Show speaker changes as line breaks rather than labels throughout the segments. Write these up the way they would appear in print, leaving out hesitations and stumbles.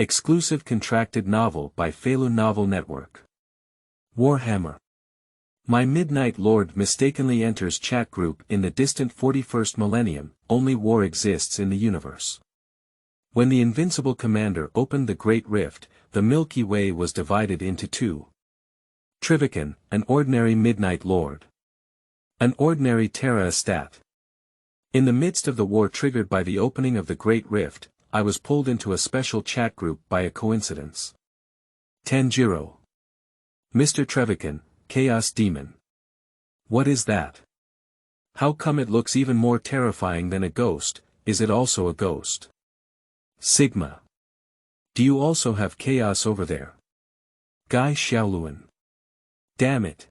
Exclusive contracted novel by Feilu Novel Network. Warhammer. My Midnight Lord mistakenly enters chat group in the distant 41st millennium. Only war exists in the universe. When the invincible commander opened the Great Rift, the Milky Way was divided into two. Trivicon, an ordinary Midnight Lord. An ordinary Terra estate. In the midst of the war triggered by the opening of the Great Rift, I was pulled into a special chat group by a coincidence. 10-0. Mr. Trivicon, Chaos Demon. What is that? How come it looks even more terrifying than a ghost? Is it also a ghost? Sigma. Do you also have chaos over there? Guy Xiaoluan. Damn it.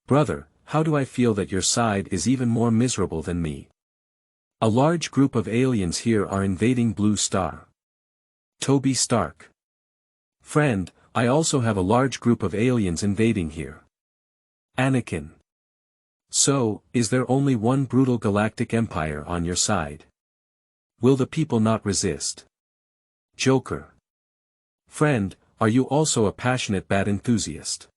Brother, how do I feel that your side is even more miserable than me? A large group of aliens here are invading Blue Star. Toby Stark. Friend, I also have a large group of aliens invading here. Anakin. So, is there only one brutal galactic empire on your side? Will the people not resist? Joker. Friend, are you also a passionate bat enthusiast?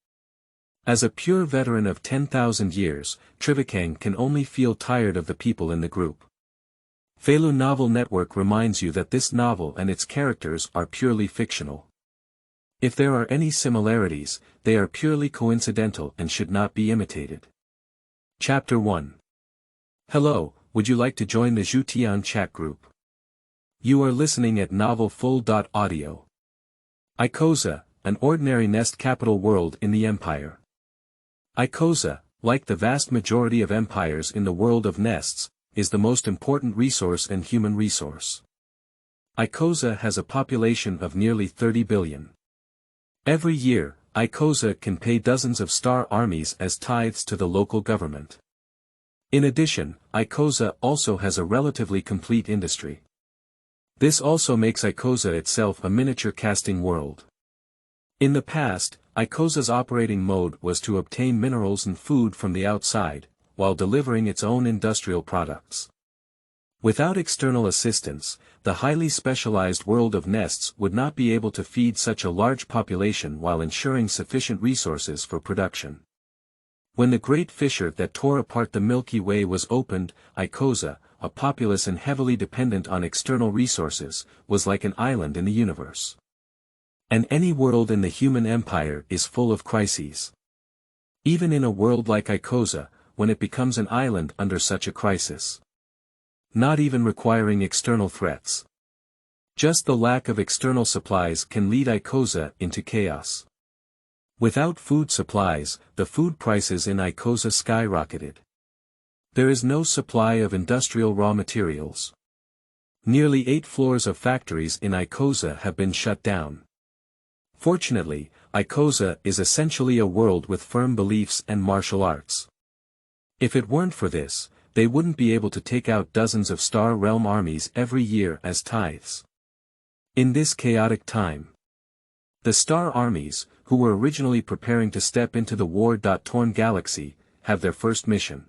As a pure veteran of 10,000 years, Trivicon can only feel tired of the people in the group. Feilu Novel Network reminds you that this novel and its characters are purely fictional. If there are any similarities, they are purely coincidental and should not be imitated. Chapter 1. Hello, would you like to join the Zhutian chat group? You are listening at novelfull.audio. Icosa, an ordinary nest capital world in the Empire. Icosa, like the vast majority of empires in the world of nests, is the most important resource and human resource. Icosa has a population of nearly 30 billion. Every year, Icosa can pay dozens of star armies as tithes to the local government. In addition, Icosa also has a relatively complete industry. This also makes Icosa itself a miniature casting world. In the past, Icosa's operating mode was to obtain minerals and food from the outside, while delivering its own industrial products. Without external assistance, the highly specialized world of nests would not be able to feed such a large population while ensuring sufficient resources for production. When the great fissure that tore apart the Milky Way was opened, Icosa, a populace and heavily dependent on external resources, was like an island in the universe. And any world in the human empire is full of crises. Even in a world like Icosa, when it becomes an island under such a crisis. Not even requiring external threats. Just the lack of external supplies can lead Icosa into chaos. Without food supplies, the food prices in Icosa skyrocketed. There is no supply of industrial raw materials. Nearly 8 floors of factories in Icosa have been shut down. Fortunately, Icosa is essentially a world with firm beliefs and martial arts. If it weren't for this, they wouldn't be able to take out dozens of Star Realm armies every year as tithes. In this chaotic time, the Star armies, who were originally preparing to step into the war-torn galaxy, have their first mission.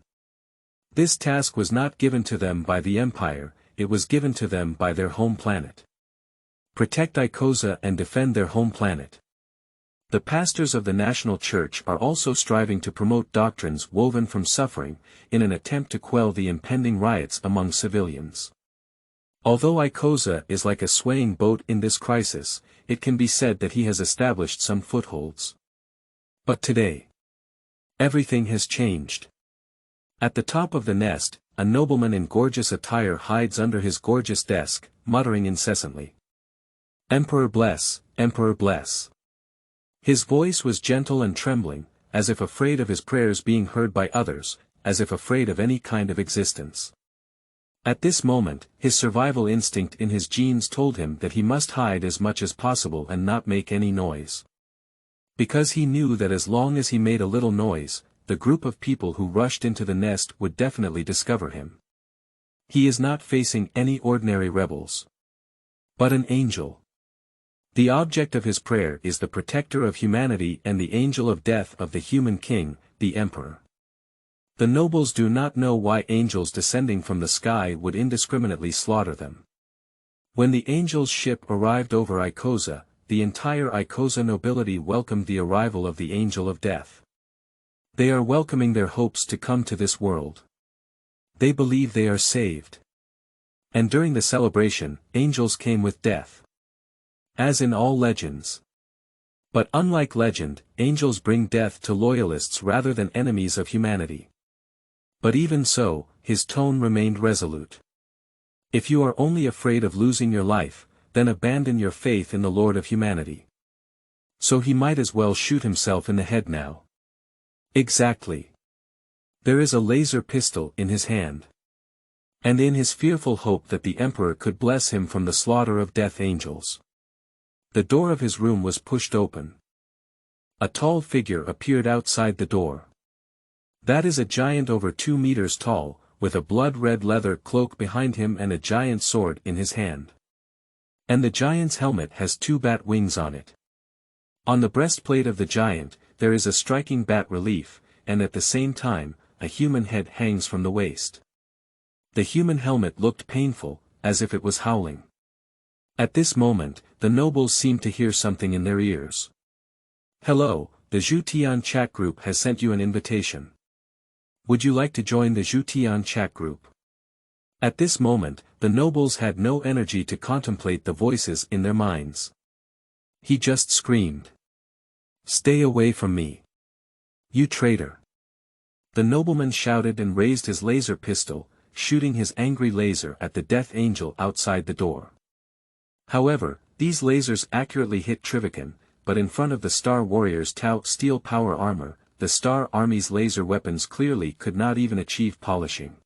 This task was not given to them by the Empire, it was given to them by their home planet. Protect Icosa and defend their home planet. The pastors of the National Church are also striving to promote doctrines woven from suffering, in an attempt to quell the impending riots among civilians. Although Icosa is like a swaying boat in this crisis, it can be said that he has established some footholds. But today, everything has changed. At the top of the nest, a nobleman in gorgeous attire hides under his gorgeous desk, muttering incessantly. Emperor bless, Emperor bless. His voice was gentle and trembling, as if afraid of his prayers being heard by others, as if afraid of any kind of existence. At this moment, his survival instinct in his genes told him that he must hide as much as possible and not make any noise. Because he knew that as long as he made a little noise, the group of people who rushed into the nest would definitely discover him. He is not facing any ordinary rebels, but an angel. The object of his prayer is the protector of humanity and the angel of death of the human king, the emperor. The nobles do not know why angels descending from the sky would indiscriminately slaughter them. When the angel's ship arrived over Icosa, the entire Icosa nobility welcomed the arrival of the angel of death. They are welcoming their hopes to come to this world. They believe they are saved. And during the celebration, angels came with death. As in all legends. But unlike legend, angels bring death to loyalists rather than enemies of humanity. But even so, his tone remained resolute. If you are only afraid of losing your life, then abandon your faith in the Lord of humanity. So he might as well shoot himself in the head now. Exactly. There is a laser pistol in his hand. And in his fearful hope that the emperor could bless him from the slaughter of death angels. The door of his room was pushed open. A tall figure appeared outside the door. That is a giant over 2 meters tall, with a blood-red leather cloak behind him and a giant sword in his hand. And the giant's helmet has 2 bat wings on it. On the breastplate of the giant, there is a striking bat relief, and at the same time, a human head hangs from the waist. The human helmet looked painful, as if it was howling. At this moment, the nobles seemed to hear something in their ears. Hello, the Zhutian chat group has sent you an invitation. Would you like to join the Zhutian chat group? At this moment, the nobles had no energy to contemplate the voices in their minds. He just screamed. Stay away from me. You traitor. The nobleman shouted and raised his laser pistol, shooting his angry laser at the death angel outside the door. However, these lasers accurately hit Trivicon, but in front of the Star Warrior's steel power armor, the Star Army's laser weapons clearly could not even achieve polishing.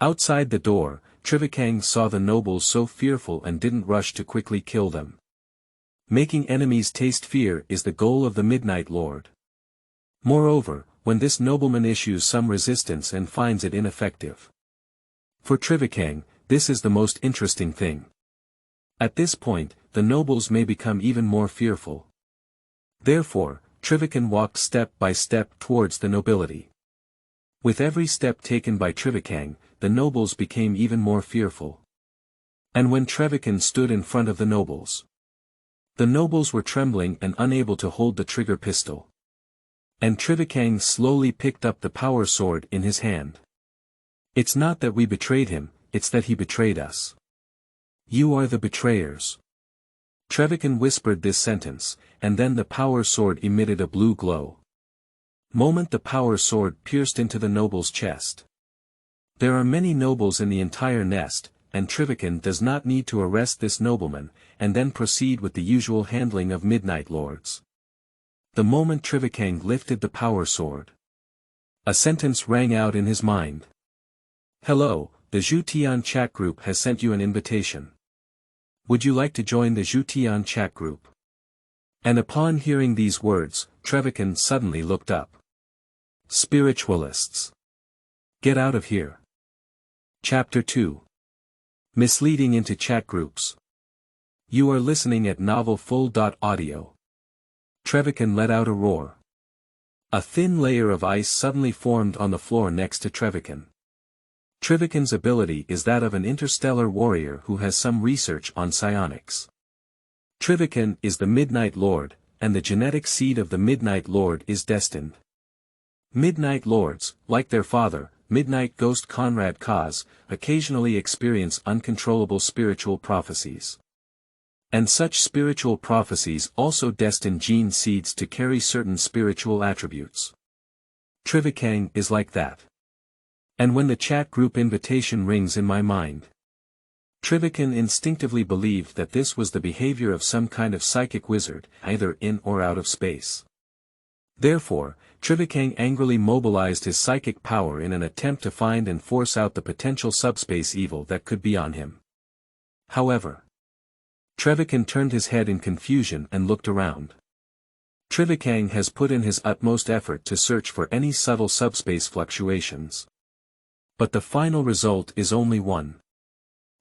Outside the door, Trivicon saw the nobles so fearful and didn't rush to quickly kill them. Making enemies taste fear is the goal of the Midnight Lord. Moreover, when this nobleman issues some resistance and finds it ineffective. For Trivicon, this is the most interesting thing. At this point, the nobles may become even more fearful. Therefore, Trivicon walked step by step towards the nobility. With every step taken by Trivicon, the nobles became even more fearful. And when Trivicon stood in front of the nobles were trembling and unable to hold the trigger pistol. And Trivicon slowly picked up the power sword in his hand. It's not that we betrayed him, it's that he betrayed us. You are the betrayers. Trivicon whispered this sentence, and then the power sword emitted a blue glow. Moment the power sword pierced into the noble's chest. There are many nobles in the entire nest, and Trivicon does not need to arrest this nobleman, and then proceed with the usual handling of Midnight Lords. The moment Trivicon lifted the power sword, a sentence rang out in his mind. Hello, the Zhutian chat group has sent you an invitation. Would you like to join the Zhutian chat group? And upon hearing these words, Trivicon suddenly looked up. Spiritualists. Get out of here. Chapter 2. Misleading into chat groups. You are listening at novelfull.audio. Trivicon let out a roar. A thin layer of ice suddenly formed on the floor next to Trivicon. Trivicon's ability is that of an interstellar warrior who has some research on psionics. Trivicon is the Midnight Lord, and the genetic seed of the Midnight Lord is destined. Midnight Lords, like their father, Midnight Ghost Conrad Kaz, occasionally experience uncontrollable spiritual prophecies. And such spiritual prophecies also destine gene seeds to carry certain spiritual attributes. Trivicon is like that. And when the chat group invitation rings in my mind, Trivicon instinctively believed that this was the behavior of some kind of psychic wizard, either in or out of space. Therefore, Trivicon angrily mobilized his psychic power in an attempt to find and force out the potential subspace evil that could be on him. However, Trivicon turned his head in confusion and looked around. Trivicon has put in his utmost effort to search for any subtle subspace fluctuations. But the final result is only one.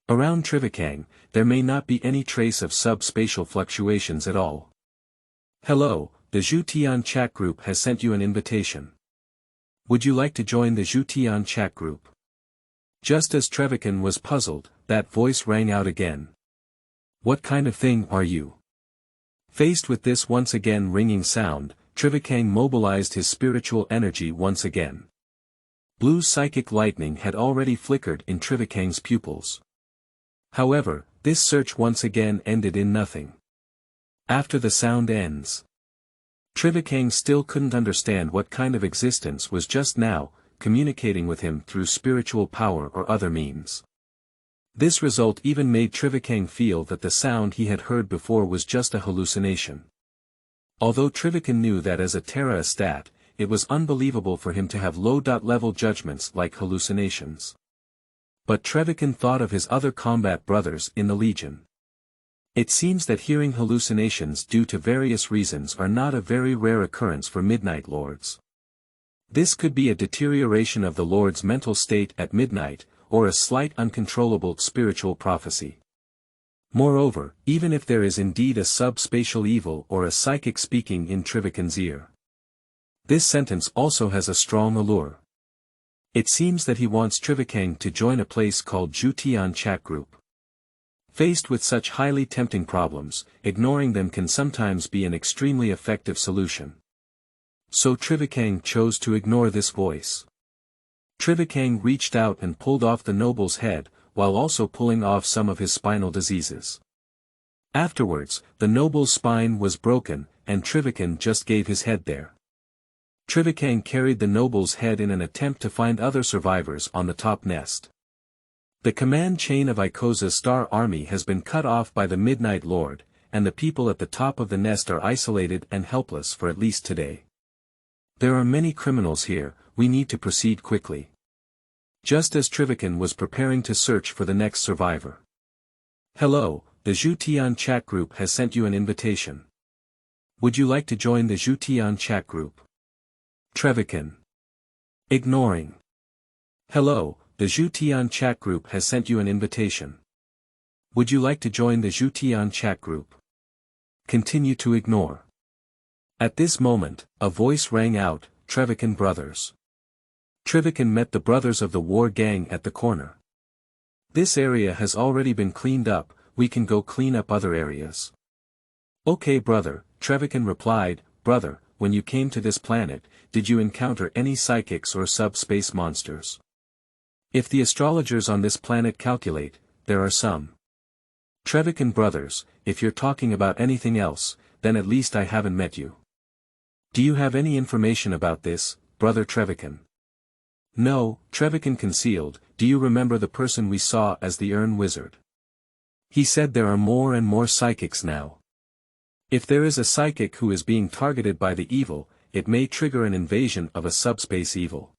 Around Trivicon, there may not be any trace of subspatial fluctuations at all. Hello, the Zhutian chat group has sent you an invitation. Would you like to join the Zhutian chat group? Just as Trivicon was puzzled, that voice rang out again. What kind of thing are you? Faced with this once again ringing sound, Trivicon mobilized his spiritual energy once again. Blue psychic lightning had already flickered in Trivicon's pupils. However, this search once again ended in nothing. After the sound ends. Trivicon still couldn't understand what kind of existence was just now, communicating with him through spiritual power or other means. This result even made Trivicon feel that the sound he had heard before was just a hallucination. Although Trivicon knew that as a Terra stat, it was unbelievable for him to have low-level judgments like hallucinations. But Trivicon thought of his other combat brothers in the Legion. It seems that hearing hallucinations due to various reasons are not a very rare occurrence for Midnight Lords. This could be a deterioration of the Lord's mental state at midnight, or a slight uncontrollable spiritual prophecy. Moreover, even if there is indeed a subspatial evil or a psychic speaking in Trivicon's ear, this sentence also has a strong allure. It seems that he wants Trivicon to join a place called Zhutian chat group. Faced with such highly tempting problems, ignoring them can sometimes be an extremely effective solution. So Trivicon chose to ignore this voice. Trivicon reached out and pulled off the noble's head, while also pulling off some of his spinal diseases. Afterwards, the noble's spine was broken, and Trivicon just gave his head there. Trivicon carried the noble's head in an attempt to find other survivors on the top nest. The command chain of Ikosa's star army has been cut off by the Midnight Lord, and the people at the top of the nest are isolated and helpless for at least today. There are many criminals here, we need to proceed quickly. Just as Trivicon was preparing to search for the next survivor. Hello, the Zhutian chat group has sent you an invitation. Would you like to join the Zhutian chat group? Trivicon. Ignoring. Hello, the Zhutian chat group has sent you an invitation. Would you like to join the Zhutian chat group? Continue to ignore. At this moment, a voice rang out, Trivicon brothers. Trivicon met the brothers of the war gang at the corner. This area has already been cleaned up, we can go clean up other areas. Okay brother, Trivicon replied, brother, when you came to this planet, did you encounter any psychics or subspace monsters? If the astrologers on this planet calculate, there are some. Trivicon brothers, if you're talking about anything else, then at least I haven't met you. Do you have any information about this, brother Trivicon? No, Trivicon concealed, do you remember the person we saw as the Urn Wizard? He said there are more and more psychics now. If there is a psychic who is being targeted by the evil, it may trigger an invasion of a subspace evil.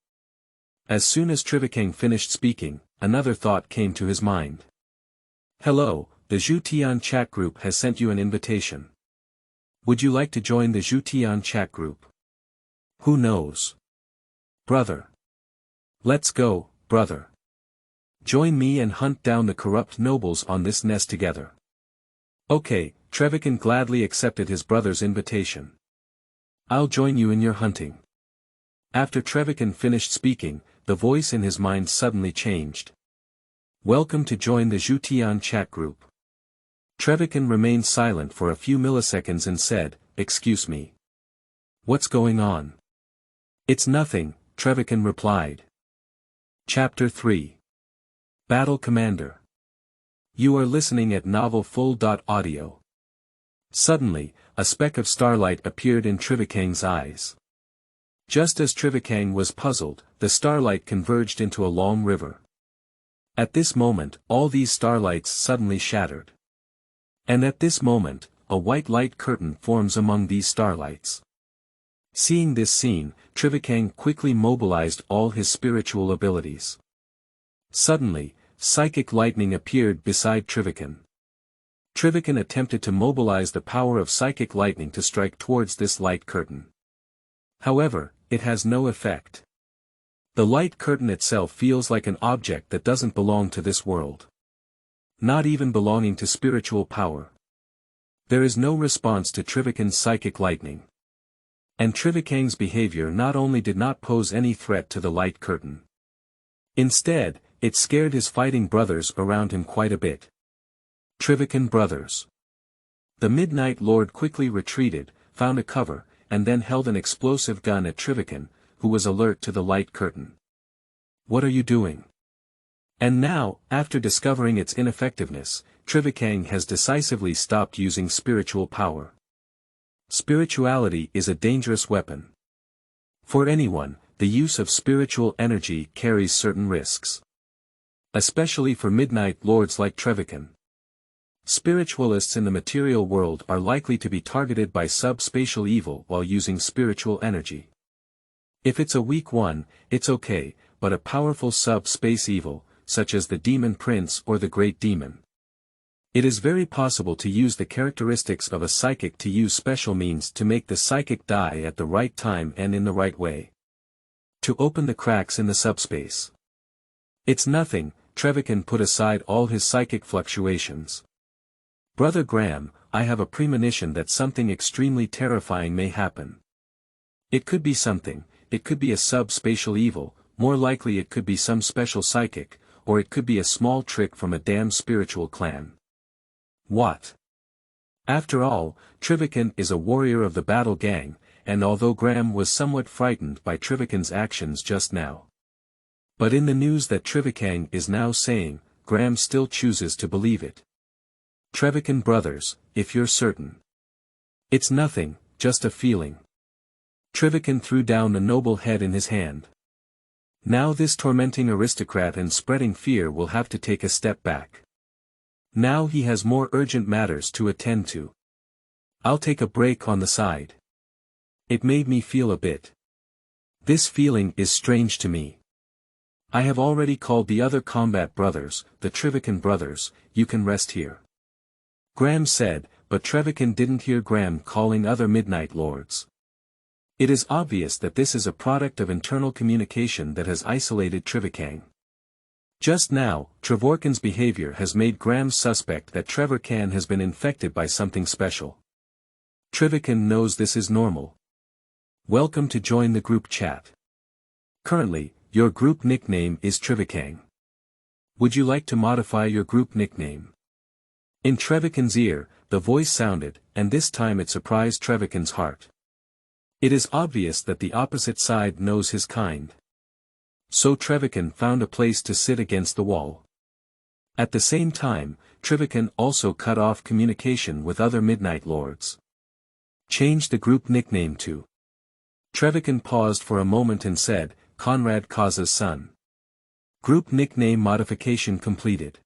As soon as Trivicon finished speaking, another thought came to his mind. Hello, the Zhutian chat group has sent you an invitation. Would you like to join the Zhutian chat group? Who knows? Brother. Let's go, brother. Join me and hunt down the corrupt nobles on this nest together. Okay, Trivicon gladly accepted his brother's invitation. I'll join you in your hunting. After Trivicon finished speaking, the voice in his mind suddenly changed. Welcome to join the Zhutian chat group. Trivicon remained silent for a few milliseconds and said, excuse me. What's going on? It's nothing, Trivicon replied. Chapter 3. Battle Commander. You are listening at novelfull.audio. Suddenly, a speck of starlight appeared in Trivicon's eyes. Just as Trivicon was puzzled, the starlight converged into a long river. At this moment, all these starlights suddenly shattered. And at this moment, a white light curtain forms among these starlights. Seeing this scene, Trivicon quickly mobilized all his spiritual abilities. Suddenly, psychic lightning appeared beside Trivicon. Trivicon attempted to mobilize the power of psychic lightning to strike towards this light curtain. However, it has no effect. The light curtain itself feels like an object that doesn't belong to this world. Not even belonging to spiritual power. There is no response to Trivicon's psychic lightning. And Trivicon's behavior not only did not pose any threat to the light curtain. Instead, it scared his fighting brothers around him quite a bit. Trivicon brothers. The Midnight Lord quickly retreated, found a cover, and then held an explosive gun at Trivicon, who was alert to the light curtain. What are you doing? And now, after discovering its ineffectiveness, Trivicon has decisively stopped using spiritual power. Spirituality is a dangerous weapon. For anyone, the use of spiritual energy carries certain risks. Especially for Midnight Lords like Trivicon. Spiritualists in the material world are likely to be targeted by subspatial evil while using spiritual energy. If it's a weak one, it's okay, but a powerful subspace evil, such as the Demon Prince or the Great Demon. It is very possible to use the characteristics of a psychic to use special means to make the psychic die at the right time and in the right way. To open the cracks in the subspace. It's nothing, Trivicon put aside all his psychic fluctuations. Brother Graham, I have a premonition that something extremely terrifying may happen. It could be something, it could be a subspatial evil, more likely it could be some special psychic, or it could be a small trick from a damn spiritual clan. What? After all, Trivicon is a warrior of the battle gang, and although Graham was somewhat frightened by Trivicon's actions just now. But in the news that Trivicon is now saying, Graham still chooses to believe it. Trivicon brothers, if you're certain. It's nothing, just a feeling. Trivicon threw down a noble head in his hand. Now this tormenting aristocrat and spreading fear will have to take a step back. Now he has more urgent matters to attend to. I'll take a break on the side. It made me feel a bit. This feeling is strange to me. I have already called the other combat brothers, the Trivicon brothers, you can rest here. Graham said, but Trivicon didn't hear Graham calling other Midnight Lords. It is obvious that this is a product of internal communication that has isolated Trivicon. Just now, Trevorkin's behavior has made Graham suspect that Trevor-Can has been infected by something special. Trivicon knows this is normal. Welcome to join the group chat. Currently, your group nickname is Trivicon. Would you like to modify your group nickname? In Trevicon's ear, the voice sounded, and this time it surprised Trevicon's heart. It is obvious that the opposite side knows his kind. So Trivicon found a place to sit against the wall. At the same time, Trivicon also cut off communication with other Midnight Lords. Change the group nickname to. Trivicon paused for a moment and said, Conrad Kaza's son. Group nickname modification completed.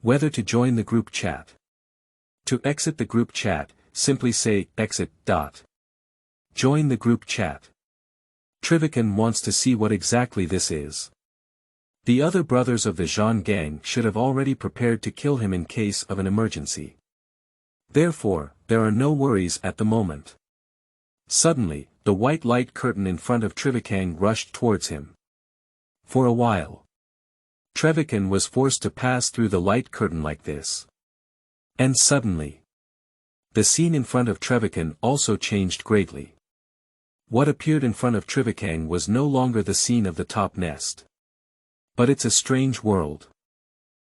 Whether to join the group chat. To exit the group chat, simply say, exit. Join the group chat. Trivicon wants to see what exactly this is. The other brothers of the Zhan gang should have already prepared to kill him in case of an emergency. Therefore, there are no worries at the moment. Suddenly, the white light curtain in front of Trivicon rushed towards him. For a while, Trivicon was forced to pass through the light curtain like this. And suddenly, the scene in front of Trivicon also changed greatly. What appeared in front of Trivicon was no longer the scene of the top nest. But it's a strange world.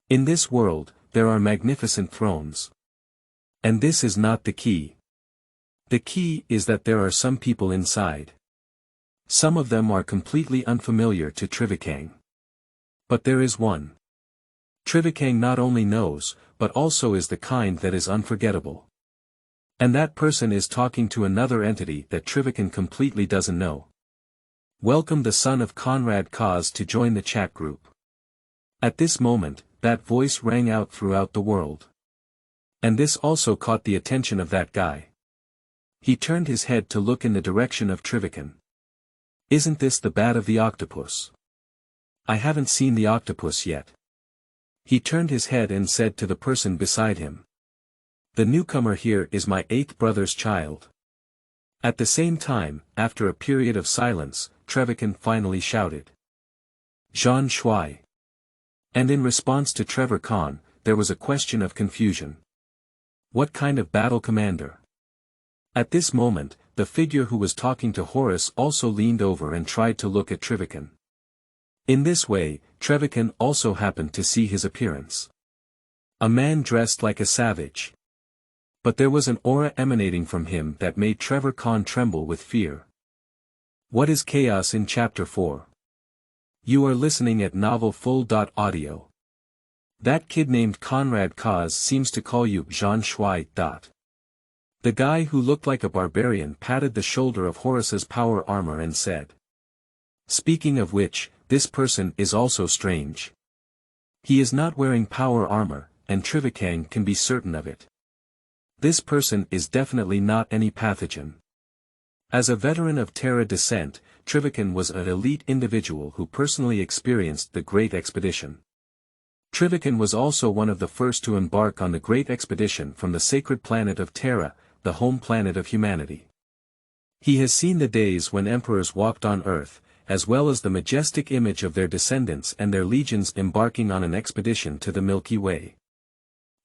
In this world, there are magnificent thrones. And this is not the key. The key is that there are some people inside. Some of them are completely unfamiliar to Trivicon. But there is one. Trivicon not only knows, but also is the kind that is unforgettable. And that person is talking to another entity that Trivicon completely doesn't know. Welcome the son of Conrad Kaz to join the chat group. At this moment, that voice rang out throughout the world. And this also caught the attention of that guy. He turned his head to look in the direction of Trivicon. Isn't this the bat of the octopus? I haven't seen the octopus yet. He turned his head and said to the person beside him. The newcomer here is my 8th brother's child. At the same time, after a period of silence, Trivicon finally shouted. Zhan Shuai. And in response to Trevor Khan, there was a question of confusion. What kind of battle commander? At this moment, the figure who was talking to Horus also leaned over and tried to look at Trivicon. In this way, Trivicon also happened to see his appearance. A man dressed like a savage. But there was an aura emanating from him that made Trivicon tremble with fear. What is chaos in Chapter 4? You are listening at Novel Full.audio. That kid named Conrad Kaz seems to call you Zhan Shuai. The guy who looked like a barbarian patted the shoulder of Horus's power armor and said. Speaking of which, this person is also strange. He is not wearing power armor, and Trivicon can be certain of it. This person is definitely not any pathogen. As a veteran of Terra descent, Trivicon was an elite individual who personally experienced the Great Expedition. Trivicon was also one of the first to embark on the Great Expedition from the sacred planet of Terra, the home planet of humanity. He has seen the days when emperors walked on Earth, as well as the majestic image of their descendants and their legions embarking on an expedition to the Milky Way.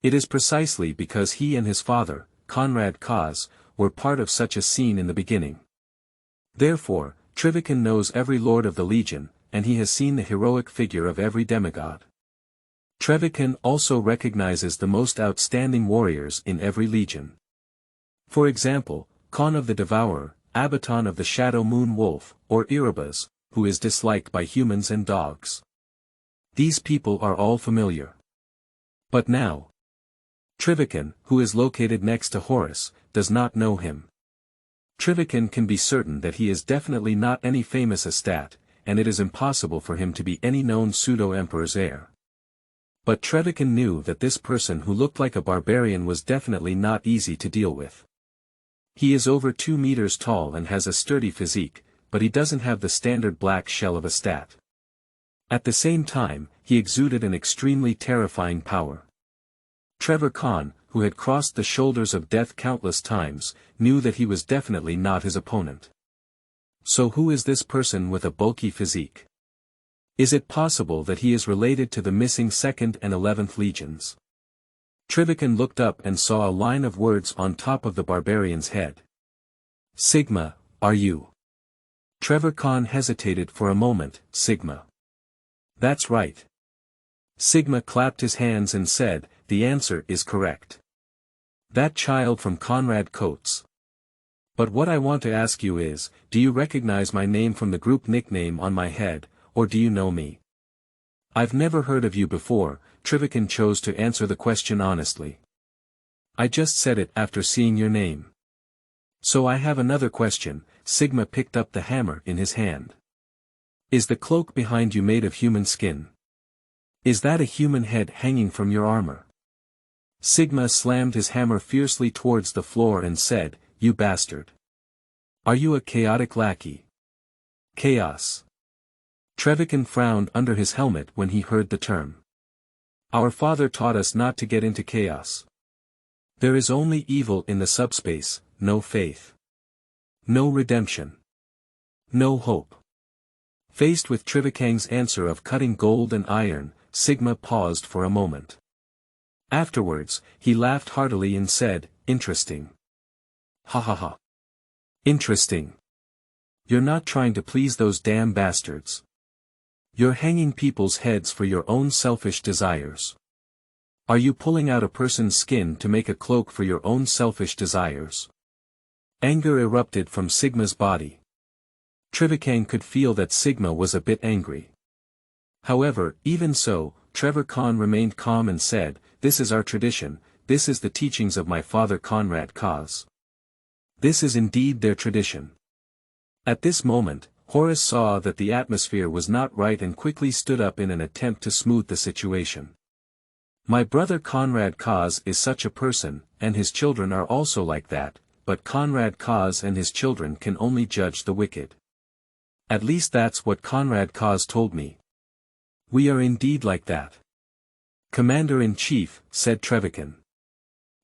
It is precisely because he and his father, Conrad Kaz, were part of such a scene in the beginning. Therefore, Trivicon knows every lord of the legion, and he has seen the heroic figure of every demigod. Trivicon also recognizes the most outstanding warriors in every legion. For example, Khan of the Devourer, Abaton of the Shadow Moon Wolf, or Erebus, who is disliked by humans and dogs. These people are all familiar. But now, Trivicon, who is located next to Horus, does not know him. Trivicon can be certain that he is definitely not any famous Astat, and it is impossible for him to be any known pseudo-emperor's heir. But Trivicon knew that this person who looked like a barbarian was definitely not easy to deal with. He is over 2 meters tall and has a sturdy physique, but he doesn't have the standard black shell of Astat. At the same time, he exuded an extremely terrifying power. Trivicon, who had crossed the shoulders of death countless times, knew that he was definitely not his opponent. So who is this person with a bulky physique? Is it possible that he is related to the missing 2nd and 11th legions? Trivicon looked up and saw a line of words on top of the barbarian's head. Sigma, are you? Trivicon hesitated for a moment. Sigma. That's right. Sigma clapped his hands and said, the answer is correct. That child from Conrad Coates. But what I want to ask you is, do you recognize my name from the group nickname on my head, or do you know me? I've never heard of you before. Trivicon chose to answer the question honestly. I just said it after seeing your name. So I have another question. Sigma picked up the hammer in his hand. Is the cloak behind you made of human skin? Is that a human head hanging from your armor? Sigma slammed his hammer fiercely towards the floor and said, you bastard. Are you a chaotic lackey? Chaos. Trivicon frowned under his helmet when he heard the term. Our father taught us not to get into chaos. There is only evil in the subspace, no faith. No redemption. No hope. Faced with Trivicon's answer of cutting gold and iron, Sigma paused for a moment. Afterwards, he laughed heartily and said, interesting. Ha ha ha. Interesting. You're not trying to please those damn bastards. You're hanging people's heads for your own selfish desires. Are you pulling out a person's skin to make a cloak for your own selfish desires? Anger erupted from Sigma's body. Trivicon could feel that Sigma was a bit angry. However, even so, Trivicon remained calm and said, this is our tradition, this is the teachings of my father Conrad Kaz. This is indeed their tradition. At this moment, Horus saw that the atmosphere was not right and quickly stood up in an attempt to smooth the situation. My brother Conrad Kaz is such a person, and his children are also like that, but Conrad Kaz and his children can only judge the wicked. At least that's what Conrad Kaz told me. We are indeed like that. Commander-in-Chief, said Trivicon.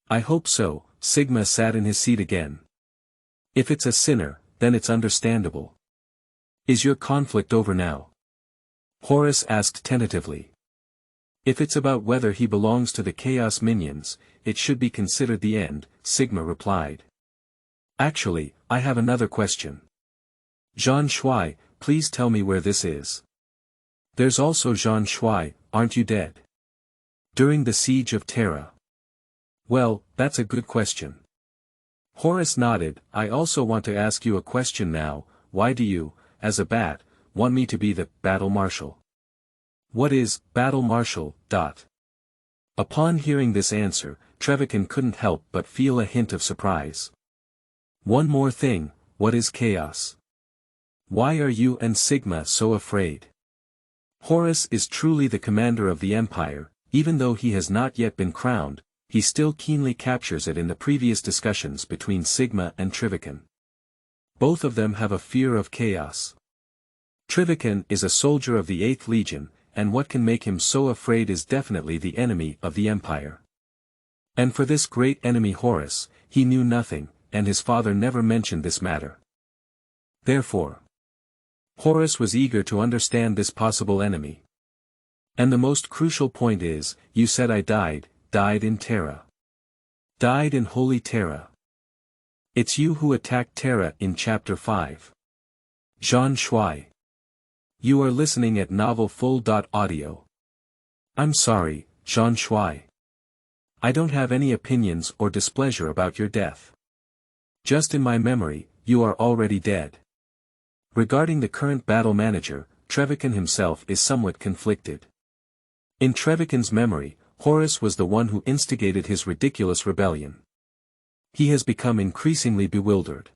I hope so. Sigma sat in his seat again. If it's a sinner, then it's understandable. Is your conflict over now? Horus asked tentatively. If it's about whether he belongs to the Chaos Minions, it should be considered the end, Sigma replied. Actually, I have another question. Zhan Shuai, please tell me where this is. There's also Zhan Shuai, aren't you dead? During the siege of Terra. Well, that's a good question. Horus nodded. I also want to ask you a question now. Why do you, as a bat, want me to be the battle marshal? What is battle marshal? Upon hearing this answer, Trivicon couldn't help but feel a hint of surprise. One more thing, what is chaos? Why are you and Sigma so afraid? Horus is truly the commander of the Empire, even though he has not yet been crowned, he still keenly captures it in the previous discussions between Sigma and Trivicon. Both of them have a fear of chaos. Trivicon is a soldier of the 8th Legion, and what can make him so afraid is definitely the enemy of the Empire. And for this great enemy Horus, he knew nothing, and his father never mentioned this matter. Therefore, Horus was eager to understand this possible enemy. And the most crucial point is, you said I died in Terra. Died in Holy Terra. It's you who attacked Terra in Chapter 5. Zhan Shuai. You are listening at novelfull.audio. I'm sorry, Zhan Shuai. I don't have any opinions or displeasure about your death. Just in my memory, you are already dead. Regarding the current battle manager, Trivicon himself is somewhat conflicted. In Trivicon's memory, Horus was the one who instigated his ridiculous rebellion. He has become increasingly bewildered.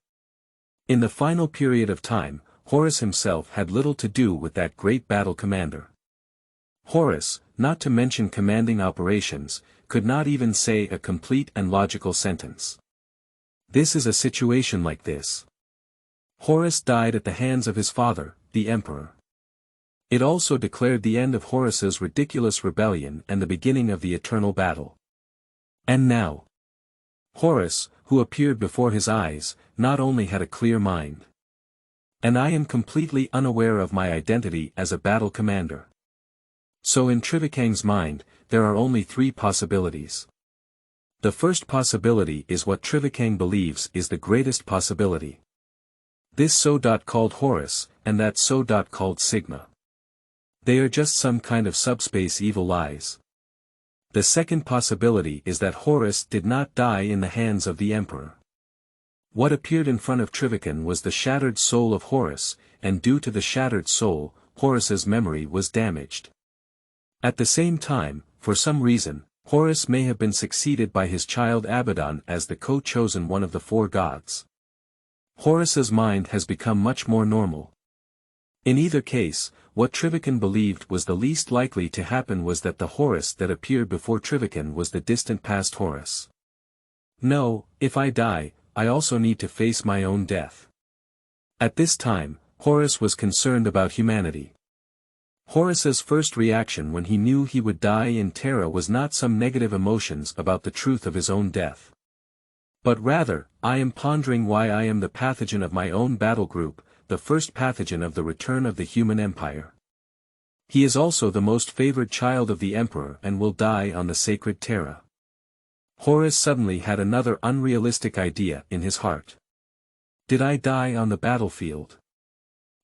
In the final period of time, Horus himself had little to do with that great battle commander. Horus, not to mention commanding operations, could not even say a complete and logical sentence. This is a situation like this. Horus died at the hands of his father, the Emperor. It also declared the end of Horus's ridiculous rebellion and the beginning of the eternal battle. And now, Horus, who appeared before his eyes, not only had a clear mind. And I am completely unaware of my identity as a battle commander. So in Trivicon's mind, there are only 3 possibilities. The first possibility is what Trivicon believes is the greatest possibility. This so-called Horus, and that so-called Sigma. They are just some kind of subspace evil lies. The second possibility is that Horus did not die in the hands of the Emperor. What appeared in front of Trivicon was the shattered soul of Horus, and due to the shattered soul, Horus's memory was damaged. At the same time, for some reason, Horus may have been succeeded by his child Abaddon as the co-chosen one of the 4 gods. Horus's mind has become much more normal. In either case, what Trivicon believed was the least likely to happen was that the Horus that appeared before Trivicon was the distant past Horus. No, if I die, I also need to face my own death. At this time, Horus was concerned about humanity. Horus's first reaction when he knew he would die in Terra was not some negative emotions about the truth of his own death. But rather, I am pondering why I am the pathogen of my own battle group, the first pathogen of the return of the human empire. He is also the most favored child of the Emperor and will die on the sacred Terra. Horus suddenly had another unrealistic idea in his heart. Did I die on the battlefield?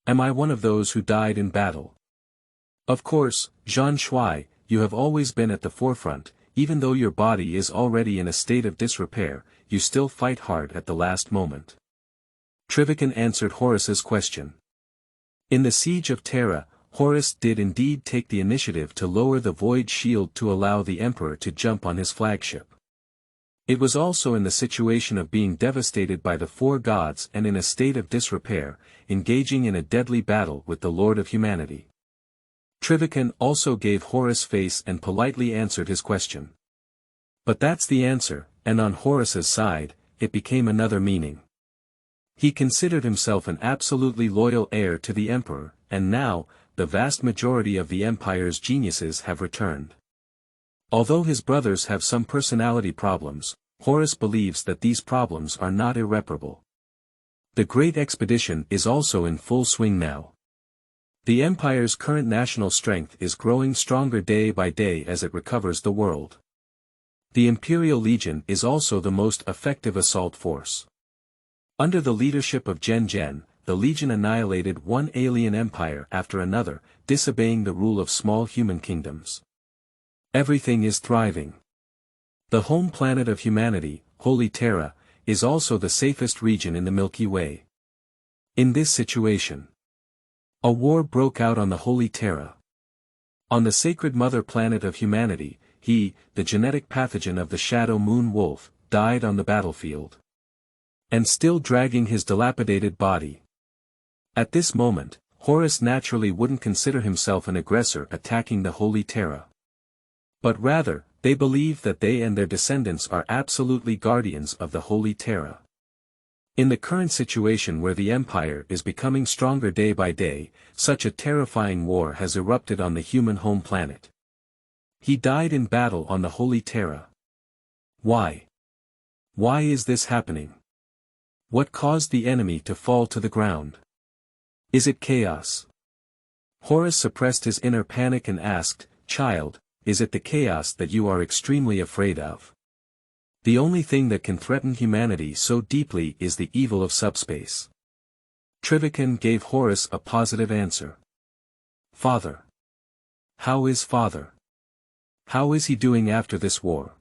Am I one of those who died in battle? Of course, Zhan Shuai, you have always been at the forefront, even though your body is already in a state of disrepair, you still fight hard at the last moment. Trivicon answered Horus's question. In the siege of Terra, Horus did indeed take the initiative to lower the void shield to allow the Emperor to jump on his flagship. It was also in the situation of being devastated by the 4 gods and in a state of disrepair, engaging in a deadly battle with the Lord of Humanity. Trivicon also gave Horus face and politely answered his question. But that's the answer, and on Horus's side, it became another meaning. He considered himself an absolutely loyal heir to the Emperor, and now, the vast majority of the Empire's geniuses have returned. Although his brothers have some personality problems, Horus believes that these problems are not irreparable. The Great Expedition is also in full swing now. The Empire's current national strength is growing stronger day by day as it recovers the world. The Imperial Legion is also the most effective assault force. Under the leadership of Zhan, the Legion annihilated one alien empire after another, disobeying the rule of small human kingdoms. Everything is thriving. The home planet of humanity, Holy Terra, is also the safest region in the Milky Way. In this situation, a war broke out on the Holy Terra. On the sacred mother planet of humanity, he, the genetic pathogen of the shadow moon wolf, died on the battlefield. And still dragging his dilapidated body. At this moment, Horus naturally wouldn't consider himself an aggressor attacking the Holy Terra. But rather, they believe that they and their descendants are absolutely guardians of the Holy Terra. In the current situation where the Empire is becoming stronger day by day, such a terrifying war has erupted on the human home planet. He died in battle on the Holy Terra. Why? Why is this happening? What caused the enemy to fall to the ground? Is it chaos? Horus suppressed his inner panic and asked, "Child, is it the chaos that you are extremely afraid of? The only thing that can threaten humanity so deeply is the evil of subspace." Trivicon gave Horus a positive answer. "Father. How is Father? How is he doing after this war?"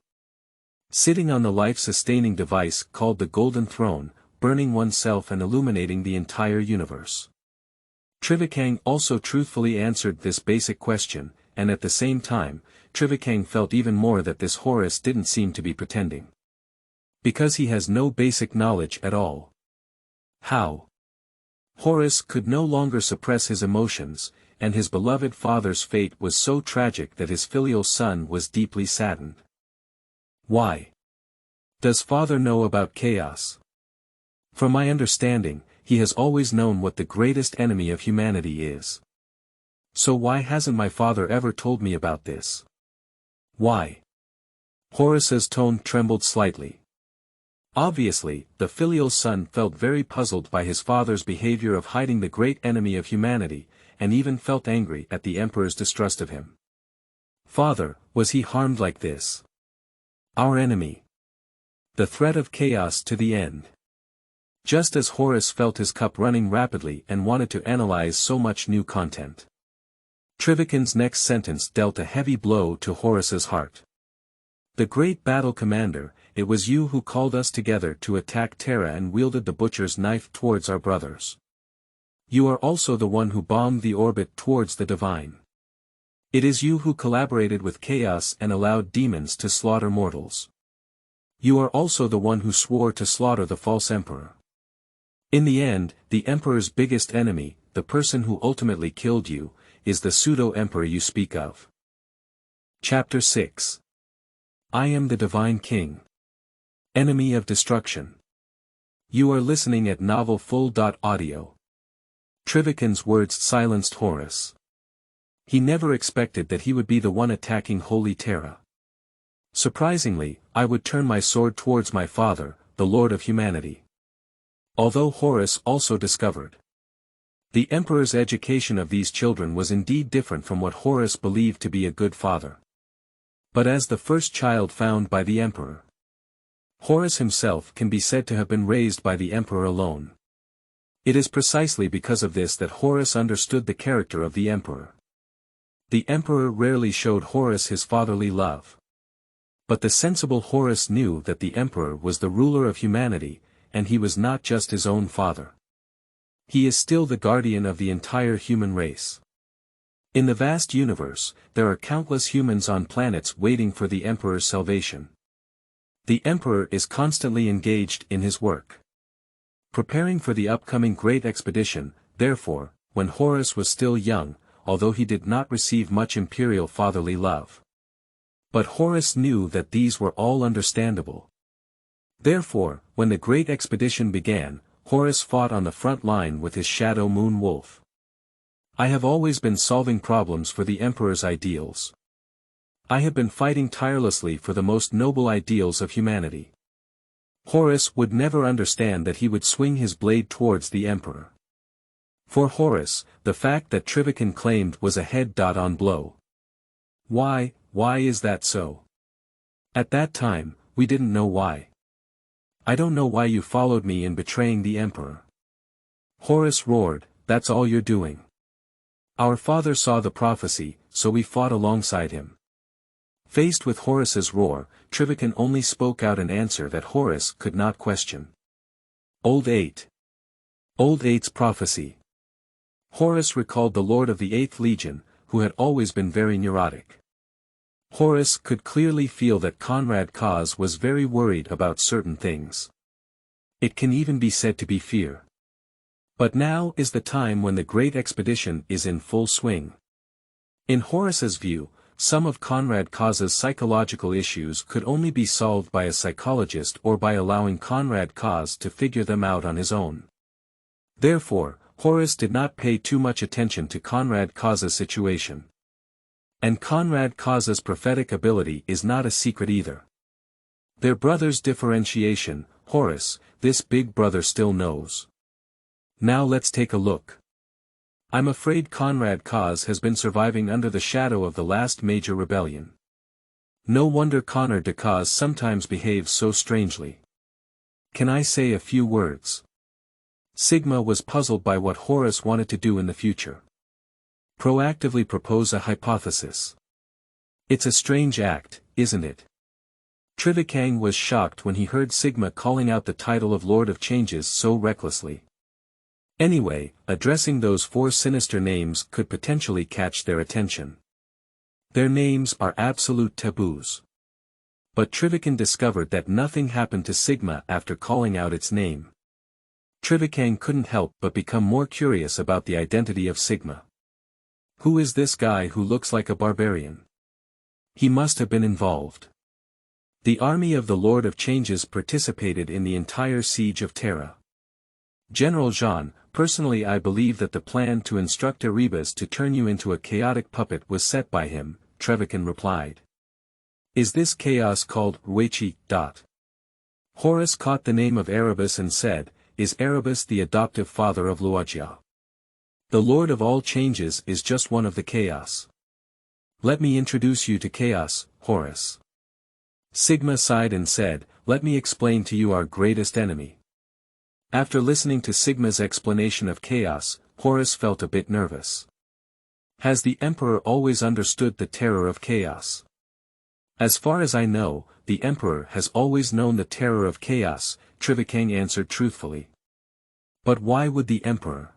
"Sitting on the life-sustaining device called the Golden Throne, burning oneself and illuminating the entire universe." Trivicon also truthfully answered this basic question, and at the same time, Trivicon felt even more that this Horus didn't seem to be pretending. Because he has no basic knowledge at all. How? Horus could no longer suppress his emotions, and his beloved father's fate was so tragic that his filial son was deeply saddened. Why? Does Father know about chaos? From my understanding, he has always known what the greatest enemy of humanity is. So why hasn't my father ever told me about this? Why? Horus's tone trembled slightly. Obviously, the filial son felt very puzzled by his father's behavior of hiding the great enemy of humanity, and even felt angry at the Emperor's distrust of him. Father, was he harmed like this? Our enemy. The threat of chaos to the end. Just as Horus felt his cup running rapidly and wanted to analyze so much new content. Trivicon's next sentence dealt a heavy blow to Horus's heart. "The great battle commander, it was you who called us together to attack Terra and wielded the butcher's knife towards our brothers. You are also the one who bombed the orbit towards the divine. It is you who collaborated with chaos and allowed demons to slaughter mortals. You are also the one who swore to slaughter the false emperor. In the end, the Emperor's biggest enemy, the person who ultimately killed you, is the pseudo-emperor you speak of." Chapter 6. I am the Divine King. Enemy of Destruction. You are listening at novelfull.audio. Trivicon's words silenced Horus. He never expected that he would be the one attacking Holy Terra. Surprisingly, I would turn my sword towards my father, the Lord of Humanity. Although Horus also discovered. The Emperor's education of these children was indeed different from what Horus believed to be a good father. But as the first child found by the Emperor, Horus himself can be said to have been raised by the Emperor alone. It is precisely because of this that Horus understood the character of the Emperor. The Emperor rarely showed Horus his fatherly love. But the sensible Horus knew that the Emperor was the ruler of humanity, and he was not just his own father. He is still the guardian of the entire human race. In the vast universe, there are countless humans on planets waiting for the Emperor's salvation. The Emperor is constantly engaged in his work. Preparing for the upcoming great expedition, therefore, when Horus was still young, although he did not receive much imperial fatherly love. But Horus knew that these were all understandable. Therefore, when the great expedition began, Horus fought on the front line with his shadow moon wolf. I have always been solving problems for the Emperor's ideals. I have been fighting tirelessly for the most noble ideals of humanity. Horus would never understand that he would swing his blade towards the Emperor. For Horus, the fact that Trivicon claimed was a head-on blow. Why is that so? At that time, we didn't know why. I don't know why you followed me in betraying the Emperor. Horus roared, "That's all you're doing." Our father saw the prophecy, so we fought alongside him. Faced with Horus's roar, Trivicon only spoke out an answer that Horus could not question. Old 8. Old 8's prophecy. Horus recalled the Lord of the 8th Legion, who had always been very neurotic. Horus could clearly feel that Conrad Kaz was very worried about certain things. It can even be said to be fear. But now is the time when the great expedition is in full swing. In Horus's view, some of Conrad Kaz's psychological issues could only be solved by a psychologist or by allowing Conrad Kaz to figure them out on his own. Therefore, Horus did not pay too much attention to Conrad Kaz's situation. And Conrad Kaz's prophetic ability is not a secret either. Their brother's differentiation, Horus, this big brother still knows. Now let's take a look. I'm afraid Conrad Kaz has been surviving under the shadow of the last major rebellion. No wonder Conrad Kaz sometimes behaves so strangely. Can I say a few words? Sigma was puzzled by what Horus wanted to do in the future. Proactively propose a hypothesis. It's a strange act, isn't it? Trivicon was shocked when he heard Sigma calling out the title of Lord of Changes so recklessly. Anyway, addressing those 4 sinister names could potentially catch their attention. Their names are absolute taboos. But Trivicon discovered that nothing happened to Sigma after calling out its name. Trivicon couldn't help but become more curious about the identity of Sigma. Who is this guy who looks like a barbarian? He must have been involved. The army of the Lord of Changes participated in the entire siege of Terra. General Zhan, personally I believe that the plan to instruct Erebus to turn you into a chaotic puppet was set by him, Trivicon replied. Is this chaos called Weiqi? Horus caught the name of Erebus and said, is Erebus the adoptive father of Luojia? The Lord of all Changes is just one of the chaos. Let me introduce you to chaos, Horus. Sigma sighed and said, let me explain to you our greatest enemy. After listening to Sigma's explanation of chaos, Horus felt a bit nervous. Has the Emperor always understood the terror of chaos? As far as I know, the Emperor has always known the terror of chaos, Trivicon answered truthfully. But why would the Emperor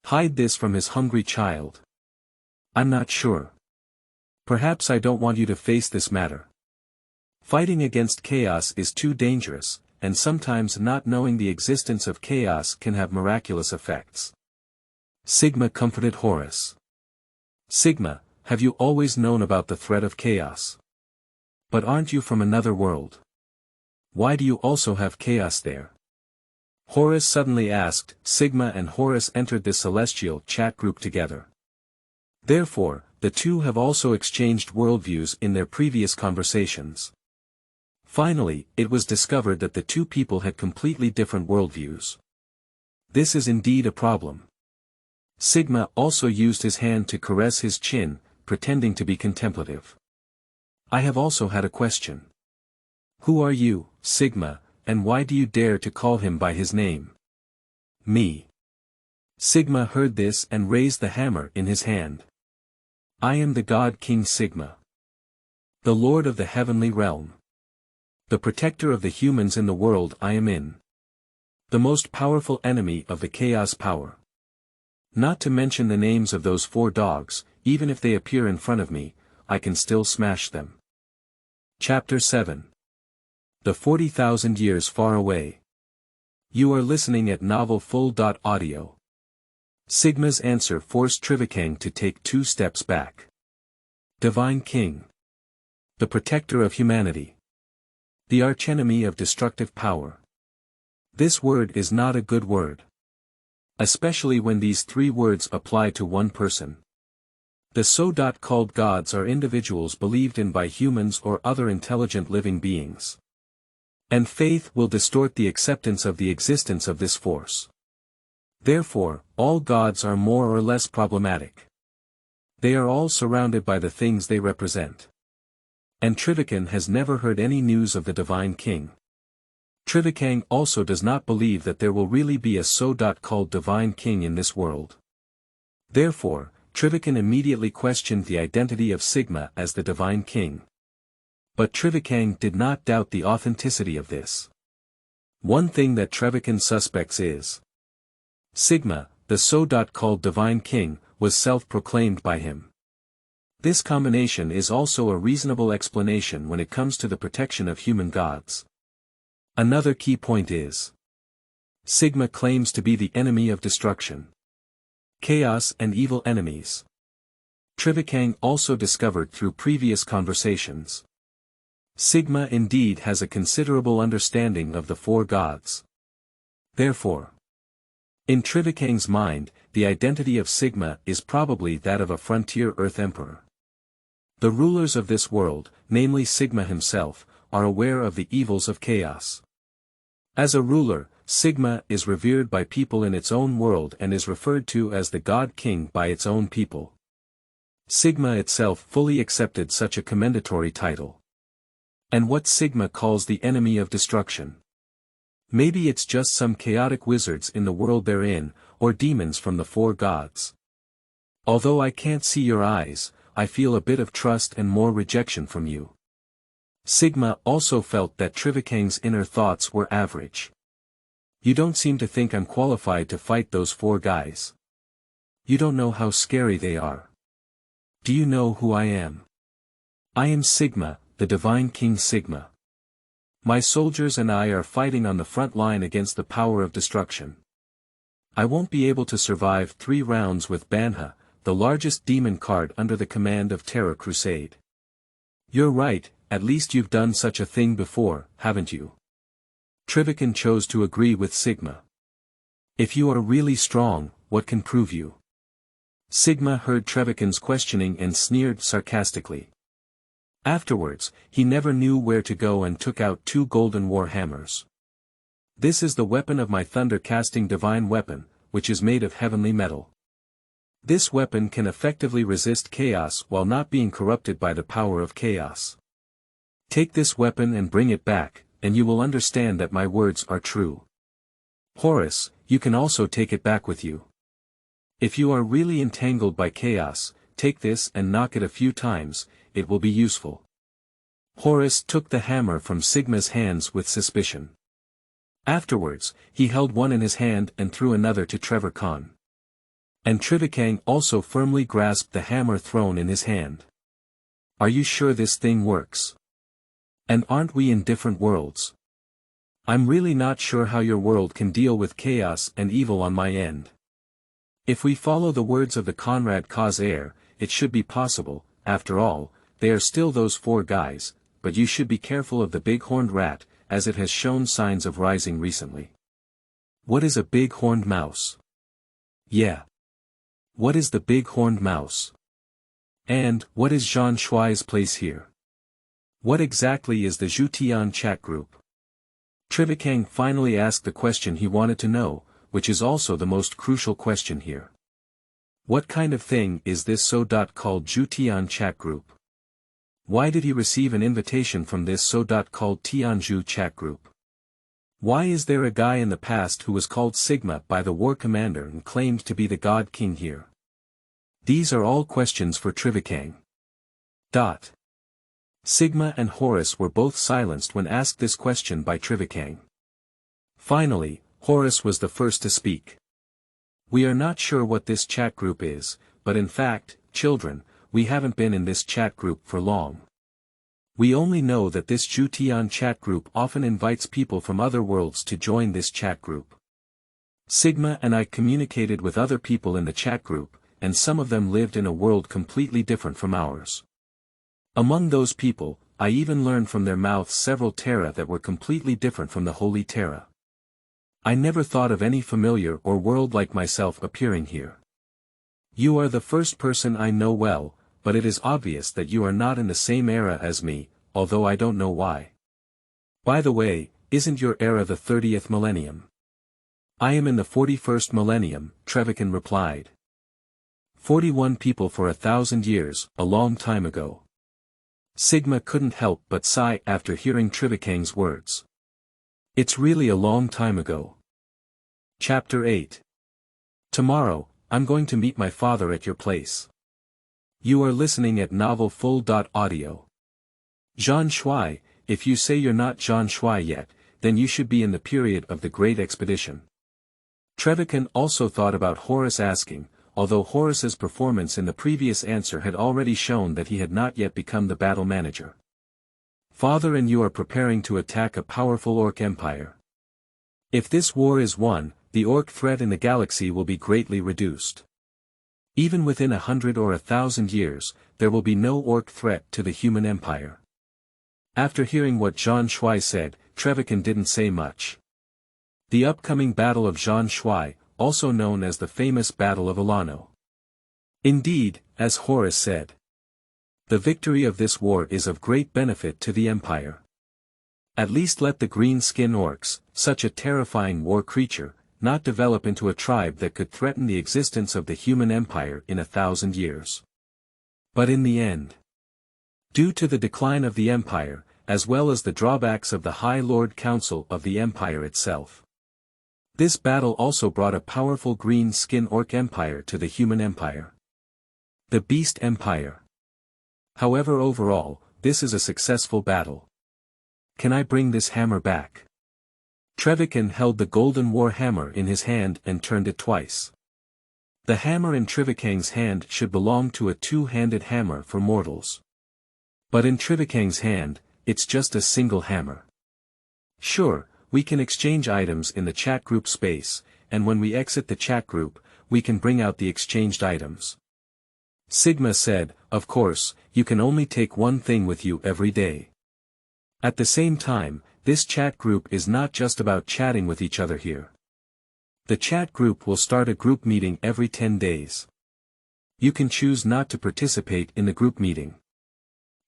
hide this from his hungry child? I'm not sure. Perhaps I don't want you to face this matter. Fighting against chaos is too dangerous, and sometimes not knowing the existence of chaos can have miraculous effects. Sigma comforted Horus. Sigma, have you always known about the threat of chaos? But aren't you from another world? Why do you also have chaos there? Horus suddenly asked. Sigma and Horus entered the celestial chat group together. Therefore, the two have also exchanged worldviews in their previous conversations. Finally, it was discovered that the two people had completely different worldviews. This is indeed a problem. Sigma also used his hand to caress his chin, pretending to be contemplative. I have also had a question. Who are you, Sigma, and why do you dare to call him by his name? Me. Sigma heard this and raised the hammer in his hand. I am the god King Sigma. The Lord of the heavenly realm. The protector of the humans in the world I am in. The most powerful enemy of the chaos power. Not to mention the names of those 4 dogs, even if they appear in front of me, I can still smash them. Chapter 7. The 40,000 Years Far Away. You are listening at novelfull.audio. Sigma's answer forced Trivicon to take 2 steps back. Divine King. The protector of humanity. The archenemy of destructive power. This word is not a good word. Especially when these 3 words apply to one person. The so-called gods are individuals believed in by humans or other intelligent living beings. And faith will distort the acceptance of the existence of this force. Therefore, all gods are more or less problematic. They are all surrounded by the things they represent. And Trivicon has never heard any news of the Divine King. Trivicon also does not believe that there will really be a so-called Divine King in this world. Therefore, Trivicon immediately questioned the identity of Sigma as the Divine King. But Trivicon did not doubt the authenticity of this. One thing that Trivicon suspects is Sigma, the so-called divine king, was self-proclaimed by him. This combination is also a reasonable explanation when it comes to the protection of human gods. Another key point is Sigma claims to be the enemy of destruction. Chaos and evil enemies. Trivicon also discovered through previous conversations. Sigma indeed has a considerable understanding of the four gods. Therefore, in Trivicon's mind, the identity of Sigma is probably that of a frontier Earth Emperor. The rulers of this world, namely Sigma himself, are aware of the evils of chaos. As a ruler, Sigma is revered by people in its own world and is referred to as the God King by its own people. Sigma itself fully accepted such a commendatory title. And what Sigma calls the enemy of destruction. Maybe it's just some chaotic wizards in the world they're in, or demons from the four gods. Although I can't see your eyes, I feel a bit of trust and more rejection from you. Sigma also felt that Trivicon's inner thoughts were average. You don't seem to think I'm qualified to fight those four guys. You don't know how scary they are. Do you know who I am? I am Sigma, the divine king Sigma. My soldiers and I are fighting on the front line against the power of destruction. I won't be able to survive 3 rounds with Banha, the largest demon card under the command of Terra Crusade. You're right, at least you've done such a thing before, haven't you? Trivicon chose to agree with Sigma. If you are really strong, what can prove you? Sigma heard Trivicon's questioning and sneered sarcastically. Afterwards, he never knew where to go and took out 2 golden war hammers. This is the weapon of my thunder-casting divine weapon, which is made of heavenly metal. This weapon can effectively resist chaos while not being corrupted by the power of chaos. Take this weapon and bring it back, and you will understand that my words are true. Horus, you can also take it back with you. If you are really entangled by chaos, take this and knock it a few times, it will be useful. Horus took the hammer from Sigma's hands with suspicion. Afterwards, he held one in his hand and threw another to Trivicon. And Trivicon also firmly grasped the hammer thrown in his hand. Are you sure this thing works? And aren't we in different worlds? I'm really not sure how your world can deal with chaos and evil on my end. If we follow the words of the Conrad Cause Heir, it should be possible. After all, they are still those 4 guys, but you should be careful of the big horned rat, as it has shown signs of rising recently. What is a big horned mouse? Yeah. What is the big horned mouse? And, what is Zhan Shuai's place here? What exactly is the Zhutian chat group? Trivicon finally asked the question he wanted to know, which is also the most crucial question here. What kind of thing is this so-called Zhutian chat group? Why did he receive an invitation from this so-called Tianzhu chat group? Why is there a guy in the past who was called Sigma by the war commander and claimed to be the God King here? These are all questions for Trivicon. Sigma and Horus were both silenced when asked this question by Trivicon. Finally, Horus was the first to speak. We are not sure what this chat group is, but in fact, children, we haven't been in this chat group for long. We only know that this Zhutian chat group often invites people from other worlds to join this chat group. Sigma and I communicated with other people in the chat group, and some of them lived in a world completely different from ours. Among those people, I even learned from their mouths several Terra that were completely different from the Holy Terra. I never thought of any familiar or world like myself appearing here. You are the first person I know well, but it is obvious that you are not in the same era as me, although I don't know why. By the way, isn't your era the 30th millennium? I am in the 41st millennium, Trivicon replied. 41 people for 1,000 years, a long time ago. Sigma couldn't help but sigh after hearing Trivicon's words. It's really a long time ago. Chapter 8. Tomorrow, I'm going to meet my father at your place. You are listening at novelfull.audio. Zhan Shuai, if you say you're not Zhan Shuai yet, then you should be in the period of the Great Expedition. Trivicon also thought about Horus asking, although Horus's performance in the previous answer had already shown that he had not yet become the battle manager. Father and you are preparing to attack a powerful Orc empire. If this war is won, the Orc threat in the galaxy will be greatly reduced. Even within 100 or 1,000 years, there will be no Orc threat to the human empire. After hearing what Zhan Shuai said, Trivicon didn't say much. The upcoming Battle of Zhan Shuai, also known as the famous Battle of Alano. Indeed, as Horus said, the victory of this war is of great benefit to the empire. At least let the green-skin orcs, such a terrifying war creature, not develop into a tribe that could threaten the existence of the human empire in 1,000 years. But in the end, due to the decline of the empire, as well as the drawbacks of the High Lord Council of the empire itself, this battle also brought a powerful green-skin orc empire to the human empire. The Beast Empire. However, overall, this is a successful battle. Can I bring this hammer back? Trivicon held the golden war hammer in his hand and turned it twice. The hammer in Trivicon's hand should belong to a two-handed hammer for mortals. But in Trivicon's hand, it's just a single hammer. Sure, we can exchange items in the chat group space, and when we exit the chat group, we can bring out the exchanged items. Sigma said, of course, you can only take one thing with you every day. At the same time, this chat group is not just about chatting with each other here. The chat group will start a group meeting every 10 days. You can choose not to participate in the group meeting.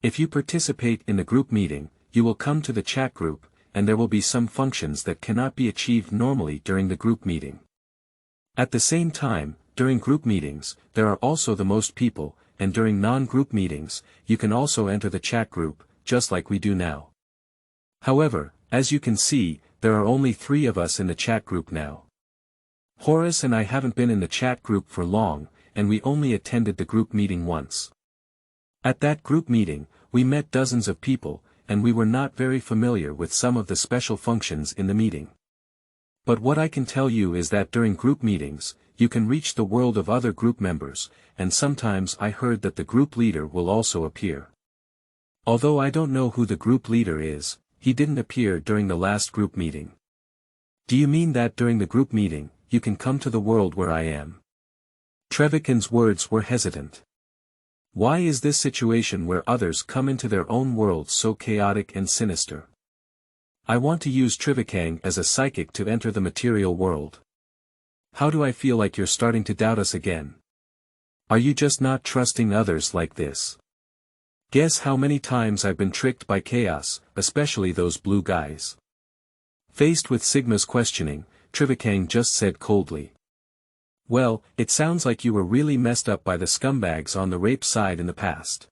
If you participate in the group meeting, you will come to the chat group, and there will be some functions that cannot be achieved normally during the group meeting. At the same time, during group meetings, there are also the most people, and during non-group meetings, you can also enter the chat group, just like we do now. However, as you can see, there are only 3 of us in the chat group now. Horus and I haven't been in the chat group for long, and we only attended the group meeting once. At that group meeting, we met dozens of people, and we were not very familiar with some of the special functions in the meeting. But what I can tell you is that during group meetings, you can reach the world of other group members, and sometimes I heard that the group leader will also appear. Although I don't know who the group leader is, he didn't appear during the last group meeting. Do you mean that during the group meeting, you can come to the world where I am? Trivicon's words were hesitant. Why is this situation where others come into their own world so chaotic and sinister? I want to use Trivicon as a psychic to enter the material world. How do I feel like you're starting to doubt us again? Are you just not trusting others like this? Guess how many times I've been tricked by chaos, especially those blue guys. Faced with Sigma's questioning, Trivicon just said coldly. Well, it sounds like you were really messed up by the scumbags on the rape side in the past.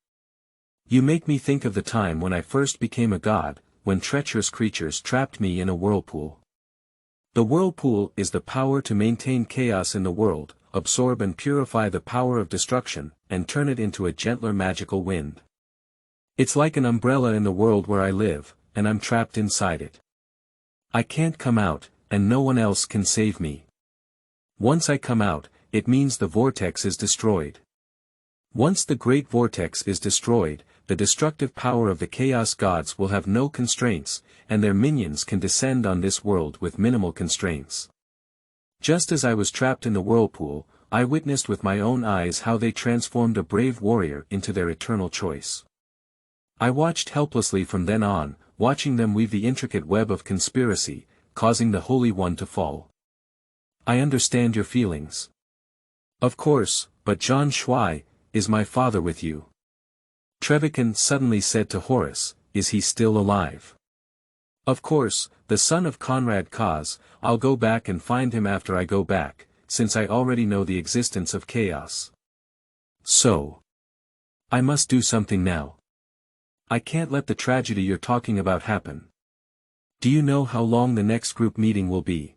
You make me think of the time when I first became a god, when treacherous creatures trapped me in a whirlpool. The whirlpool is the power to maintain chaos in the world, absorb and purify the power of destruction, and turn it into a gentler magical wind. It's like an umbrella in the world where I live, and I'm trapped inside it. I can't come out, and no one else can save me. Once I come out, it means the vortex is destroyed. Once the great vortex is destroyed, the destructive power of the chaos gods will have no constraints, and their minions can descend on this world with minimal constraints. Just as I was trapped in the whirlpool, I witnessed with my own eyes how they transformed a brave warrior into their eternal choice. I watched helplessly from then on, watching them weave the intricate web of conspiracy, causing the Holy One to fall. I understand your feelings. Of course, but Zhan Shuai, is my father with you? Trivicon suddenly said to Horus, is he still alive? Of course, the son of Conrad Kaz, I'll go back and find him after I go back, since I already know the existence of chaos. So, I must do something now. I can't let the tragedy you're talking about happen. Do you know how long the next group meeting will be?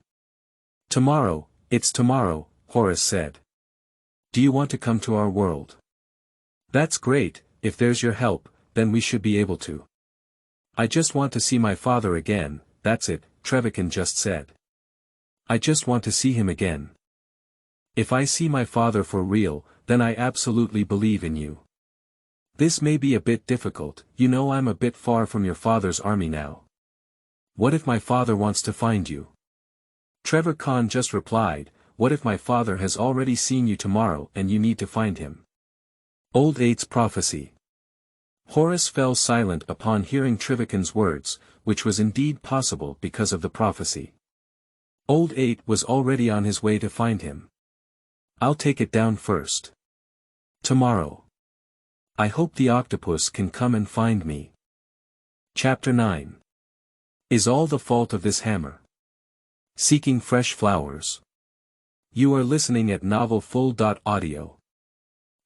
Tomorrow, it's tomorrow, Horus said. Do you want to come to our world? That's great, if there's your help, then we should be able to. I just want to see my father again, that's it, Trivicon just said. I just want to see him again. If I see my father for real, then I absolutely believe in you. This may be a bit difficult, you know I'm a bit far from your father's army now. What if my father wants to find you? Trivicon just replied, what if my father has already seen you tomorrow and you need to find him? Old Eight's prophecy. Horus fell silent upon hearing Trivicon's words, which was indeed possible because of the prophecy. Old Eight was already on his way to find him. I'll take it down first. Tomorrow. I hope the octopus can come and find me. Chapter 9. Is all the fault of this hammer? Seeking fresh flowers. You are listening at novelfull.audio.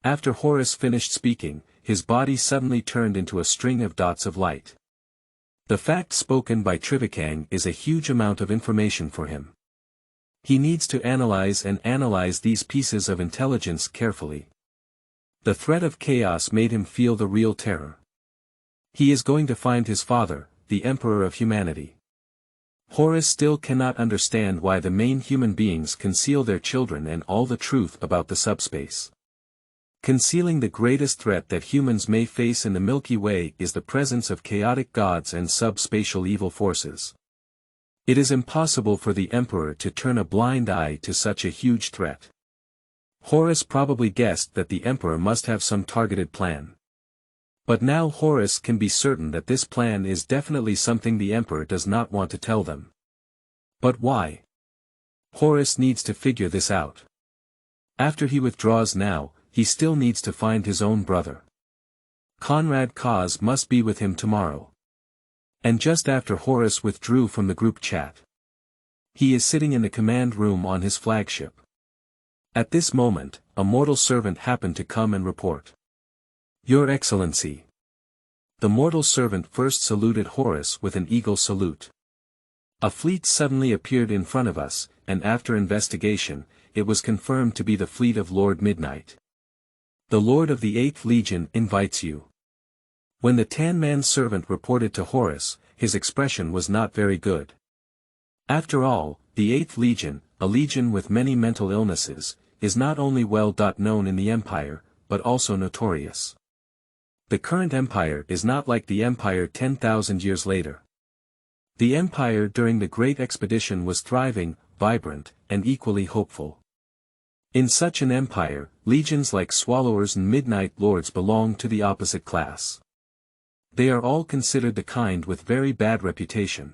After Horus finished speaking, his body suddenly turned into a string of dots of light. The fact spoken by Trivicon is a huge amount of information for him. He needs to analyze these pieces of intelligence carefully. The threat of chaos made him feel the real terror. He is going to find his father, the Emperor of Humanity. Horus still cannot understand why the main human beings conceal their children and all the truth about the subspace. Concealing the greatest threat that humans may face in the Milky Way is the presence of chaotic gods and subspatial evil forces. It is impossible for the Emperor to turn a blind eye to such a huge threat. Horus probably guessed that the Emperor must have some targeted plan. But now Horus can be certain that this plan is definitely something the Emperor does not want to tell them. But why? Horus needs to figure this out. After he withdraws now, he still needs to find his own brother. Conrad Kaz must be with him tomorrow. And just after Horus withdrew from the group chat, he is sitting in the command room on his flagship. At this moment, a mortal servant happened to come and report. Your Excellency. The mortal servant first saluted Horus with an eagle salute. A fleet suddenly appeared in front of us, and after investigation, it was confirmed to be the fleet of Lord Midnight. The Lord of the 8th Legion invites you. When the Tan-Man servant reported to Horus, his expression was not very good. After all, the 8th Legion, a legion with many mental illnesses, is not only well known in the Empire, but also notorious. The current Empire is not like the Empire 10,000 years later. The Empire during the Great Expedition was thriving, vibrant, and equally hopeful. In such an empire, legions like Swallowers and Midnight Lords belong to the opposite class. They are all considered the kind with very bad reputation.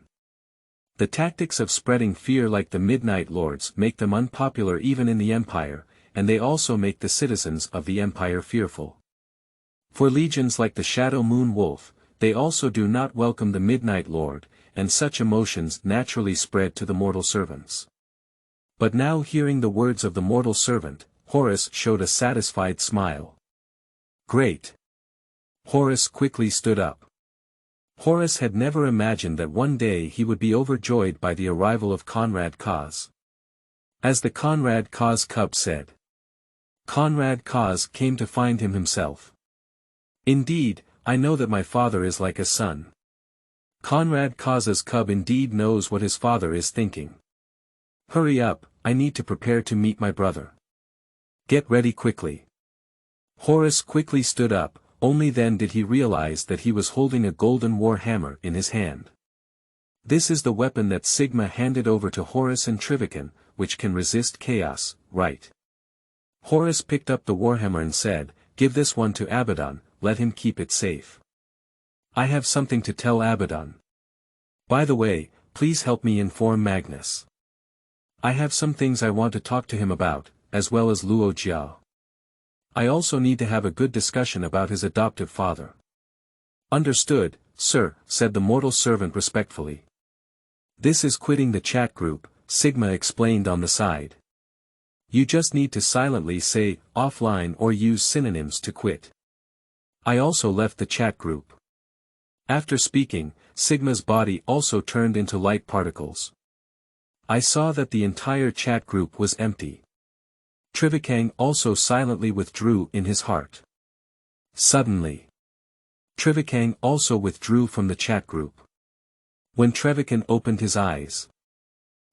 The tactics of spreading fear like the Midnight Lords make them unpopular even in the Empire, and they also make the citizens of the Empire fearful. For legions like the Shadow Moon Wolf, they also do not welcome the Midnight Lord, and such emotions naturally spread to the mortal servants. But now hearing the words of the mortal servant, Horus showed a satisfied smile. Great! Horus quickly stood up. Horus had never imagined that one day he would be overjoyed by the arrival of Conrad Kaz. As the Conrad Kaz cub said. Conrad Kaz came to find him himself. Indeed, I know that my father is like a son. Conrad Kaz's cub indeed knows what his father is thinking. Hurry up, I need to prepare to meet my brother. Get ready quickly. Horus quickly stood up, only then did he realize that he was holding a golden warhammer in his hand. This is the weapon that Sigma handed over to Horus and Trivicon, which can resist chaos, right? Horus picked up the warhammer and said, give this one to Abaddon, let him keep it safe. I have something to tell Abaddon. By the way, please help me inform Magnus. I have some things I want to talk to him about, as well as Luo Jia. I also need to have a good discussion about his adoptive father. Understood, sir, said the mortal servant respectfully. This is quitting the chat group, Sigma explained on the side. You just need to silently say, offline or use synonyms to quit. I also left the chat group. After speaking, Sigma's body also turned into light particles. I saw that the entire chat group was empty. Trivicon also silently withdrew in his heart. Suddenly, Trivicon also withdrew from the chat group. When Trivicon opened his eyes,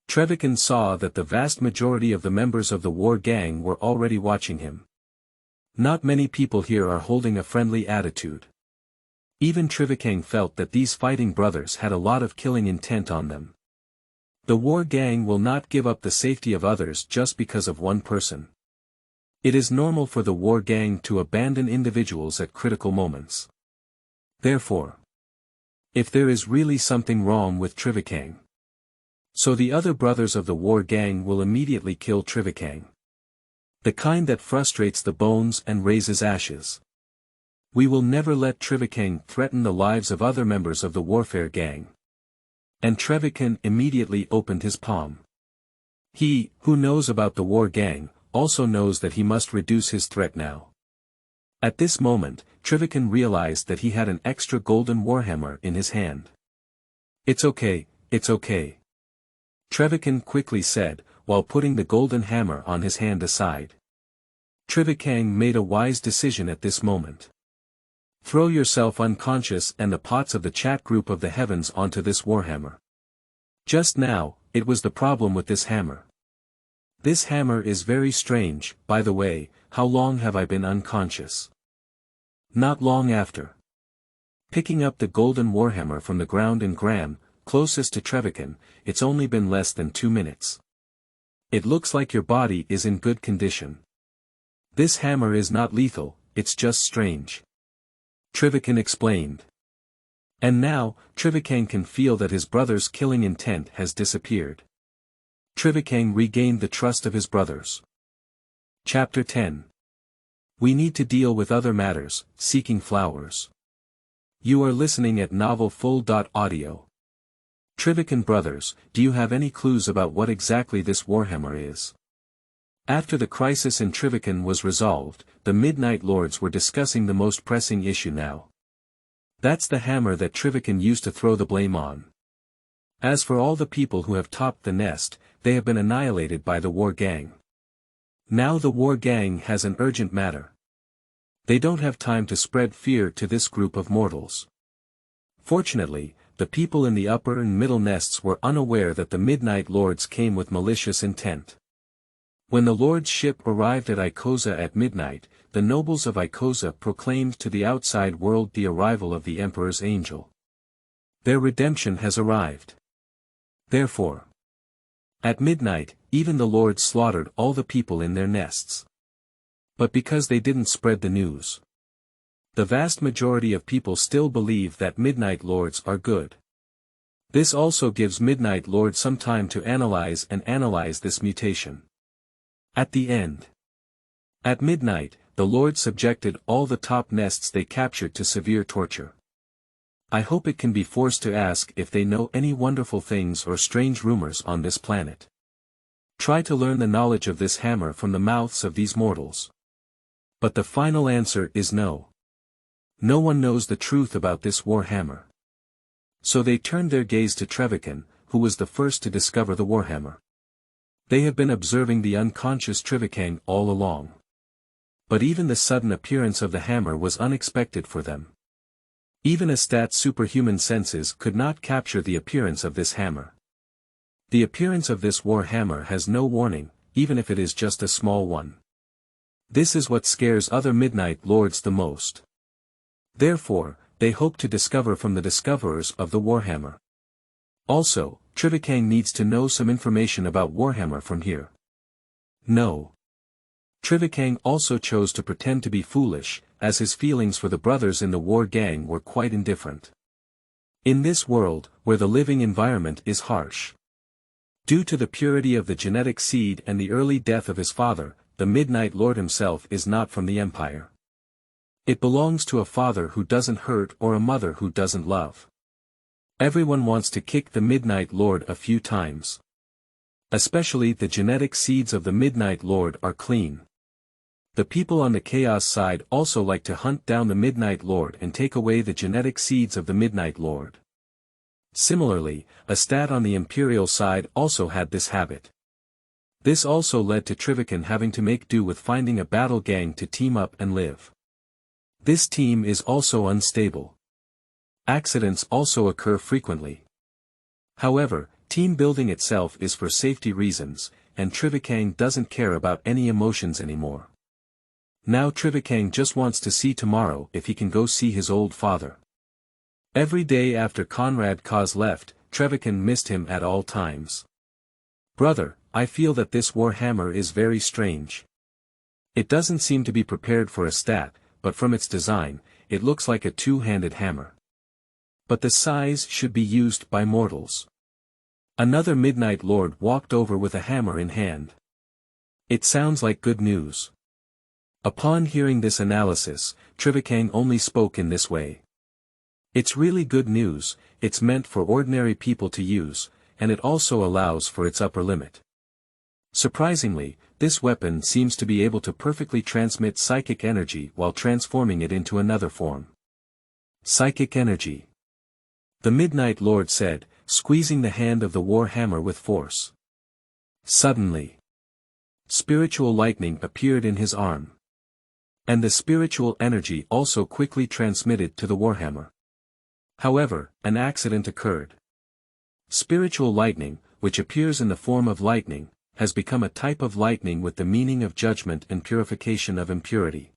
Trivicon saw that the vast majority of the members of the war gang were already watching him. Not many people here are holding a friendly attitude. Even Trivicon felt that these fighting brothers had a lot of killing intent on them. The war gang will not give up the safety of others just because of one person. It is normal for the war gang to abandon individuals at critical moments. Therefore, if there is really something wrong with Trivicon, so the other brothers of the war gang will immediately kill Trivicon. The kind that frustrates the bones and raises ashes. We will never let Trivicon threaten the lives of other members of the warfare gang. And Trivicon immediately opened his palm. He, who knows about the war gang, also knows that he must reduce his threat now. At this moment, Trivicon realized that he had an extra golden warhammer in his hand. It's okay, it's okay. Trivicon quickly said, while putting the golden hammer on his hand aside. Trivicon made a wise decision at this moment. Throw yourself unconscious and the pots of the chat group of the heavens onto this warhammer. Just now, it was the problem with this hammer. This hammer is very strange. By the way, how long have I been unconscious? Not long after. Picking up the golden warhammer from the ground in Gram, closest to Trivicon, it's only been less than 2 minutes. It looks like your body is in good condition. This hammer is not lethal, it's just strange. Trivicon explained. And now, Trivicon can feel that his brother's killing intent has disappeared. Trivicon regained the trust of his brothers. Chapter 10. We need to deal with other matters, seeking flowers. You are listening at novelfull.audio. Trivicon brothers, do you have any clues about what exactly this warhammer is? After the crisis in Trivicon was resolved, the Midnight Lords were discussing the most pressing issue now. That's the hammer that Trivicon used to throw the blame on. As for all the people who have topped the nest, they have been annihilated by the war gang. Now the war gang has an urgent matter. They don't have time to spread fear to this group of mortals. Fortunately, the people in the upper and middle nests were unaware that the Midnight Lords came with malicious intent. When the Lord's ship arrived at Icosa at midnight, the nobles of Icosa proclaimed to the outside world the arrival of the Emperor's angel. Their redemption has arrived. Therefore, at midnight, even the Lords slaughtered all the people in their nests. But because they didn't spread the news, the vast majority of people still believe that Midnight Lords are good. This also gives Midnight Lords some time to analyze this mutation. At the end. At midnight, the Lords subjected all the top nests they captured to severe torture. I hope it can be forced to ask if they know any wonderful things or strange rumors on this planet. Try to learn the knowledge of this hammer from the mouths of these mortals. But the final answer is no. No one knows the truth about this war hammer. So they turned their gaze to Trivicon, who was the first to discover the warhammer. They have been observing the unconscious Trivicon all along. But even the sudden appearance of the hammer was unexpected for them. Even Astat's superhuman senses could not capture the appearance of this hammer. The appearance of this war hammer has no warning, even if it is just a small one. This is what scares other Midnight Lords the most. Therefore, they hope to discover from the discoverers of the warhammer. Also, Trivicon needs to know some information about warhammer from here. No. Trivicon also chose to pretend to be foolish, as his feelings for the brothers in the war gang were quite indifferent. In this world, where the living environment is harsh, due to the purity of the genetic seed and the early death of his father, the Midnight Lord himself is not from the Empire. It belongs to a father who doesn't hurt or a mother who doesn't love. Everyone wants to kick the Midnight Lord a few times. Especially the genetic seeds of the Midnight Lord are clean. The people on the Chaos side also like to hunt down the Midnight Lord and take away the genetic seeds of the Midnight Lord. Similarly, Astat on the Imperial side also had this habit. This also led to Trivicon having to make do with finding a battle gang to team up and live. This team is also unstable. Accidents also occur frequently. However, team building itself is for safety reasons, and Trivicon doesn't care about any emotions anymore. Now Trivicon just wants to see tomorrow if he can go see his old father. Every day after Conrad Kaz left, Trivicon missed him at all times. "Brother, I feel that this Warhammer is very strange. It doesn't seem to be prepared for a stat, but from its design, it looks like a two-handed hammer. But the size should be used by mortals." Another Midnight Lord walked over with a hammer in hand. "It sounds like good news." Upon hearing this analysis, Trivicon only spoke in this way. "It's really good news, it's meant for ordinary people to use, and it also allows for its upper limit. Surprisingly, this weapon seems to be able to perfectly transmit psychic energy while transforming it into another form." Psychic energy. The Midnight Lord said, squeezing the hand of the Warhammer with force. Suddenly, spiritual lightning appeared in his arm. And the spiritual energy also quickly transmitted to the Warhammer. However, an accident occurred. Spiritual lightning, which appears in the form of lightning, has become a type of lightning with the meaning of judgment and purification of impurity.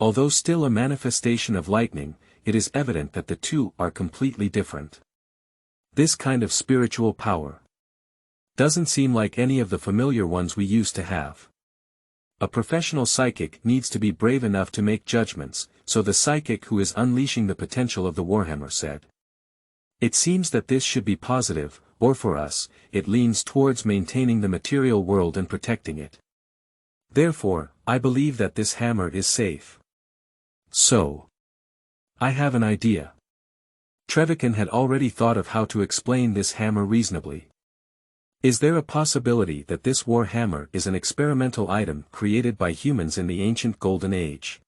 Although still a manifestation of lightning, it is evident that the two are completely different. This kind of spiritual power doesn't seem like any of the familiar ones we used to have. A professional psychic needs to be brave enough to make judgments, so the psychic who is unleashing the potential of the Warhammer said. "It seems that this should be positive, or for us, it leans towards maintaining the material world and protecting it. Therefore, I believe that this hammer is safe. So, I have an idea." Trivicon had already thought of how to explain this hammer reasonably. "Is there a possibility that this Warhammer is an experimental item created by humans in the ancient Golden Age?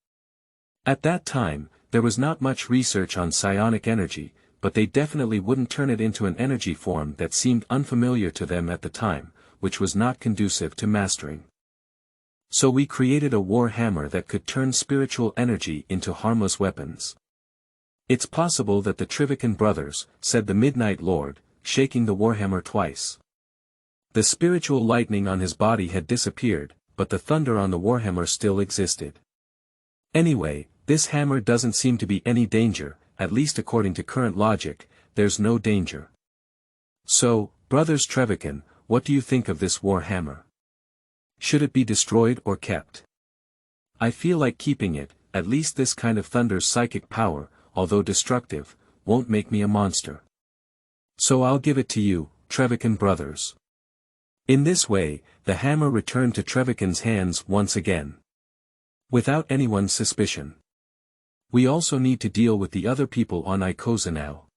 At that time, there was not much research on psionic energy, but they definitely wouldn't turn it into an energy form that seemed unfamiliar to them at the time, which was not conducive to mastering. So we created a Warhammer that could turn spiritual energy into harmless weapons. It's possible that the Trivicon brothers," said the Midnight Lord, shaking the Warhammer twice. The spiritual lightning on his body had disappeared, but the thunder on the Warhammer still existed. "Anyway, this hammer doesn't seem to be any danger, at least according to current logic, there's no danger. So, brothers Trivicon, what do you think of this Warhammer? Should it be destroyed or kept? I feel like keeping it, at least this kind of thunder's psychic power, although destructive, won't make me a monster. So I'll give it to you, Trivicon brothers." In this way, the hammer returned to Trivicon's hands once again. Without anyone's suspicion. "We also need to deal with the other people on Ikosa now.